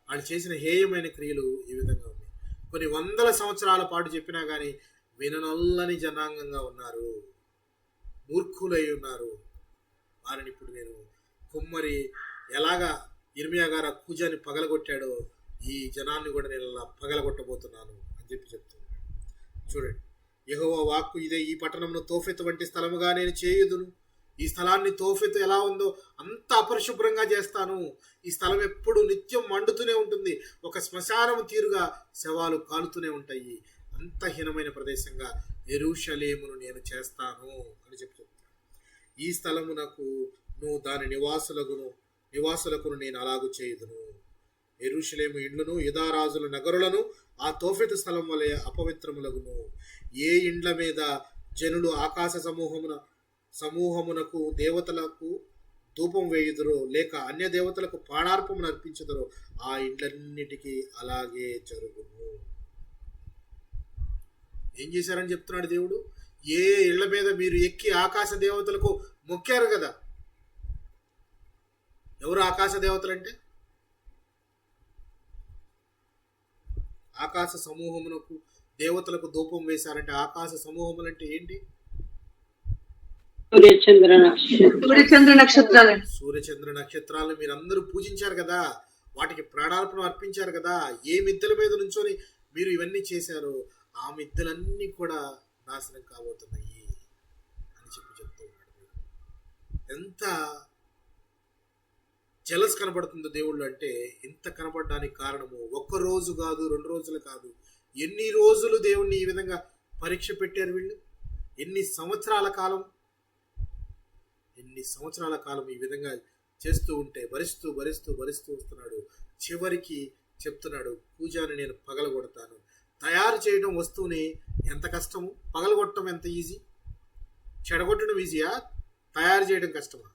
వాళ్ళు చేసిన హేయమైన క్రియలు ఈ విధంగా ఉన్నాయి. కొన్ని వందల సంవత్సరాల పాటు చెప్పినా కానీ విననొల్లని జనాంగంగా ఉన్నారు, మూర్ఖులై ఉన్నారు. వారిని ఇప్పుడు నేను కుమ్మరి ఎలాగా ఇర్మియా గారు ఆ కూజాన్ని పగలగొట్టాడో ఈ జనాన్ని కూడా నేను అలా పగలగొట్టబోతున్నాను అని చెప్తున్నాను. చూడండి, యెహోవా వాక్కు ఇదే, ఈ పట్టణంలో తోఫెతు వంటి స్థలముగా నేను చేయుదును. ఈ స్థలాన్ని తోఫెతు ఎలా ఉందో అంత అపరిశుభ్రంగా చేస్తాను. ఈ స్థలం ఎప్పుడు నిత్యం మండుతూనే ఉంటుంది. ఒక శ్మశానం తీరుగా శవాలు కాలుతూనే ఉంటాయి. అంత హీనమైన ప్రదేశంగా యెరూషలేమును నేను చేస్తాను అని చెప్తున్నాను. ఈ స్థలమునకు నువ్వు దాని నివాసులకు నేను అలాగు చేయుదును. యెరూషలేము ఇండ్లను యూదారాజుల నగరులను ఆ తోఫెతు స్థలం వలె అపవిత్రములగును. ఏ ఇండ్ల మీద జనులు ఆకాశ సమూహమునకు దేవతలకు ధూపం వేయుదురో లేక అన్య దేవతలకు పానార్పమును అర్పించుదురో ఆ ఇండ్లన్నిటికీ అలాగే జరుగును. ఏం చేశారని చెప్తున్నాడు దేవుడు? ఏ ఇళ్ల మీద మీరు ఎక్కి ఆకాశ దేవతలకు మొక్కారు కదా. ఎవరు ఆకాశ దేవతలు అంటే? ఆకాశ సమూహమునకు దేవతలకు ధూపం వేశారంటే ఆకాశ సమూహములు అంటే ఏంటి? సూర్యచంద్ర నక్షత్రాలు. సూర్యచంద్ర నక్షత్రాలను మీరందరూ పూజించారు కదా, వాటికి ప్రాణార్పణ అర్పించారు కదా. ఏ మిద్దెల మీద నుంచొని మీరు ఇవన్నీ చేశారో ఆ మిద్దెలన్నీ కూడా నాశనం కాబోతున్నాయి అని చెప్తూ ఉన్నాడు. ఎంత జలస్ కనబడుతుందో దేవుళ్ళు అంటే, ఇంత కనబడడానికి కారణము ఒక్క రోజు కాదు, 2 రోజులు కాదు, ఎన్ని రోజులు దేవుణ్ణి ఈ విధంగా పరీక్ష పెట్టారు వీళ్ళు. ఎన్ని సంవత్సరాల కాలం ఈ విధంగా చేస్తూ ఉంటే భరిస్తూ వస్తున్నాడు. చివరికి చెప్తున్నాడు, కూజాని నేను పగలగొడతాను. తయారు చేయడం వస్తువుని ఎంత కష్టము, పగలగొట్టడం ఎంత ఈజీ. చెడగొట్టడం ఈజీయా, తయారు చేయడం కష్టమా?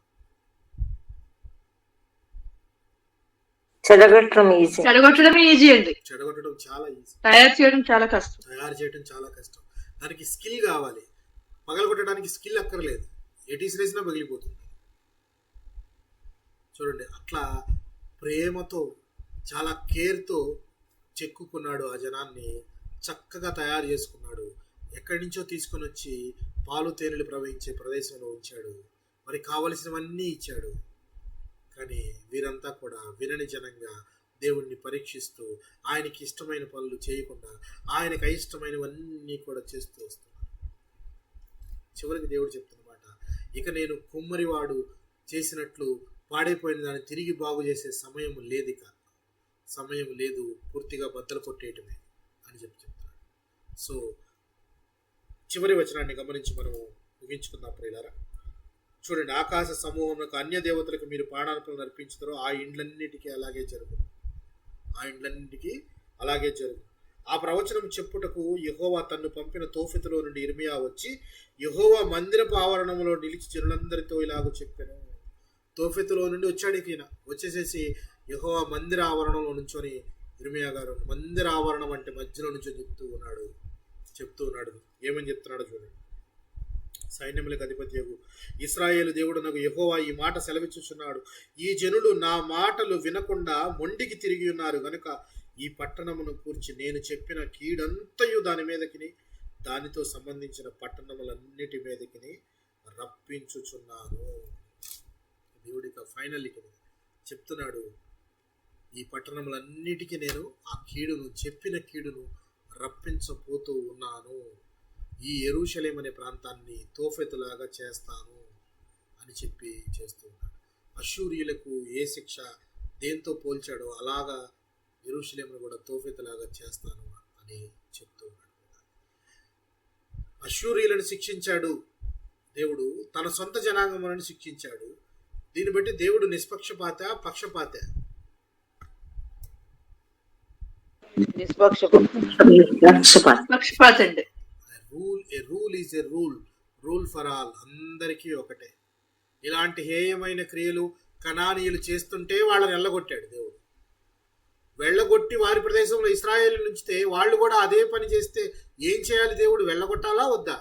చెడగొట్టడం ఈజీ. చెడగొట్టడం ఈజీ అండి, చెడగొట్టడం చాలా ఈజీ. తయారు చేయడం చాలా కష్టం. దానికి స్కిల్ కావాలి. పగలగొట్టడానికి స్కిల్ అక్కర్లేదు, ఎటీసిరేసినా పగిలిపోతుంది. చూడండి, అట్లా ప్రేమతో చాలా కేర్తో చెక్కుకున్నాడు. ఆ జనాన్ని చక్కగా తయారు చేసుకున్నాడు. ఎక్కడి నుంచో తీసుకొని వచ్చి పాలు తేనెలు ప్రవహించే ప్రదేశంలో ఉంచాడు. మరి కావలసినవన్నీ ఇచ్చాడు. కానీ వీరంతా కూడా వినని జనంగా దేవుణ్ణి పరీక్షిస్తూ ఆయనకి ఇష్టమైన పనులు చేయకుండా ఆయనకు అయిష్టమైనవన్నీ కూడా చేస్తూ వస్తున్నారు. చివరికి దేవుడు చెప్తున్నమాట, ఇక నేను కుమ్మరివాడు చేసినట్లు పాడైపోయిన దాన్ని తిరిగి బాగు చేసే సమయం లేదు, పూర్తిగా బద్దలు కొట్టేయటమే అని చెప్తున్నాడు. సో చివరి వచనాన్ని గమనించి మనము ముగించుకుందాం ప్రియులారా. చూడండి, ఆకాశ సమూహమునకు అన్య దేవతలకు మీరు ప్రాణార్పణలు అర్పించుతారో ఆ ఇండ్లన్నిటికీ అలాగే జరుగు. ఆ ప్రవచనం చెప్పుటకు యెహోవా తన్ను పంపిన తోఫెతులో నుండి ఇర్మియా వచ్చి యెహోవా మందిరపు ఆవరణంలో నిలిచి జనులందరితో ఇలాగూ చెప్పాను. తోఫెతులో నుండి వచ్చాడు. ఈయన వచ్చేసేసి యెహోవా మందిర ఆవరణంలో నుంచొని ఇర్మియా గారు మందిర ఆవరణం అంటే మధ్యలో నుంచి చెప్తూ ఉన్నాడు. ఏమని చెప్తున్నాడు చూడండి. సైన్యములకు అధిపతియగు ఇశ్రాయేలు దేవుడునకు యెహోవా ఈ మాట సెలవిచ్చుచున్నాడు, ఈ జనులు నా మాటలు వినకుండా మొండికి తిరిగి ఉన్నారు గనుక ఈ పట్టణమును కూర్చి నేను చెప్పిన కీడంతయు దాని మీదకిని దానితో సంబంధించిన పట్టణములన్నిటి మీదకిని రప్పించుచున్నాను. దేవుడిక ఫైనల్ చెప్తున్నాడు, ఈ పట్టణములన్నిటికీ నేను ఆ కీడును, చెప్పిన కీడును రప్పించబోతూ ఉన్నాను. ఈ యెరూషలేం అనే ప్రాంతాన్ని తోఫెతులాగా చేస్తాను అని చెప్పి చేస్తూ ఉన్నాడు. అష్షూరీయులకు ఏ శిక్ష దేంతో పోల్చాడో అలాగా యెరూషలేమును కూడా తోఫెతులాగా చేస్తాను అని చెప్తూ ఉన్నాడు. అష్షూరీయులను శిక్షించాడు దేవుడు, తన సొంత జనాంగములను శిక్షించాడు. దీన్ని బట్టి దేవుడు నిష్పక్షపాత, పక్షపాత? పక్షపాతండి. Rule is a rule for all, అందరికీ ఒకటే. ఇలాంటి హేయమైన క్రియలు కనానీయులు చేస్తుంటే వాళ్ళని వెళ్ళగొట్టాడు దేవుడు. వెళ్ళగొట్టి వారి ప్రదేశంలో ఇశ్రాయేలు నుంచితే వాళ్ళు కూడా అదే పని చేస్తే ఏం చేయాలి? దేవుడు వెళ్ళగొట్టాలా వద్దా?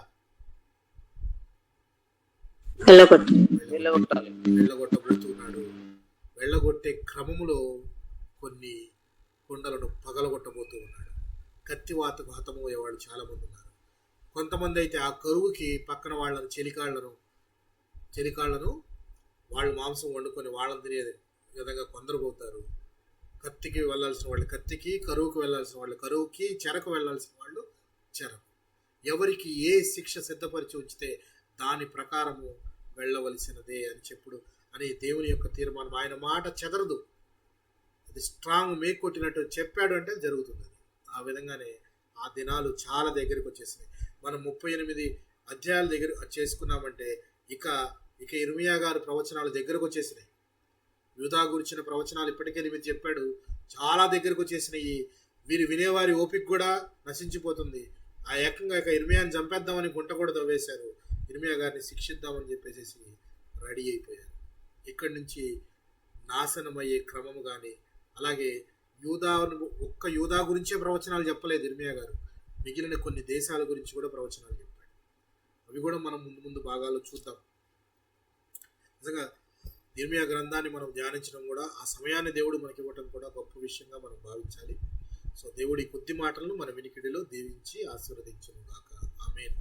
వెళ్ళగొట్టబడుతున్నాడు. వెళ్ళగొట్టే క్రమములో కొన్ని కొండలను పగలగొట్టబోతూ ఉన్నాడు. కత్తివాతకు హతమయ్యేవాళ్ళు చాలా మంది ఉన్నారు. కొంతమంది అయితే ఆ కరువుకి పక్కన వాళ్ళని చెలికాళ్లను వాళ్ళు మాంసం వండుకొని వాళ్ళని తినే విధంగా కొందరు పోతారు. కత్తికి వెళ్ళాల్సిన వాళ్ళు కత్తికి, కరువుకు వెళ్ళాల్సిన వాళ్ళు కరువుకి, చెరకు వెళ్ళాల్సిన వాళ్ళు చెరకు. ఎవరికి ఏ శిక్ష సిద్ధపరిచి ఉంచితే దాని ప్రకారము వెళ్ళవలసినదే అని చెప్పుడు అని దేవుని యొక్క తీర్మానం. ఆయన మాట చెదరదు, అది స్ట్రాంగ్ మేకొట్టినట్టు చెప్పాడు అంటే జరుగుతుంది. ఆ విధంగానే ఆ దినాలు చాలా దగ్గరికి వచ్చేసినాయి. మనం 38 అధ్యాయాల దగ్గర చేసుకున్నామంటే ఇక ఇర్మియా గారు ప్రవచనాలు దగ్గరకు వచ్చేసినాయి. యూదా గురించిన ప్రవచనాలు ఇప్పటికే 8 చెప్పాడు, చాలా దగ్గరకు వచ్చేసినాయి. వీరు వినేవారి ఓపిక కూడా నశించిపోతుంది. ఆ ఏకంగా ఇక ఇర్మియాని చంపేద్దామని గుంట కూడా తవ్వేశారు. ఇర్మియా గారిని శిక్షిద్దామని చెప్పేసి రెడీ అయిపోయారు. ఇక్కడి నుంచి నాశనమయ్యే క్రమము కానీ, అలాగే ఒక్క యూదా గురించే ప్రవచనాలు చెప్పలేదు ఇర్మియా గారు, మిగిలిన కొన్ని దేశాల గురించి కూడా ప్రవచనాలు చెప్పాడు. అవి కూడా మనం ముందు భాగాల్లో చూద్దాం. నిజంగా ఇర్మియా గ్రంథాన్ని మనం ధ్యానించడం కూడా, ఆ సమయాన్ని దేవుడు మనకి ఇవ్వటం కూడా గొప్ప విషయంగా మనం భావించాలి. సో దేవుడి కొద్ది మాటలను మన వినికిడిలో దీవించి ఆశీర్వదించును గాక. ఆమేన్.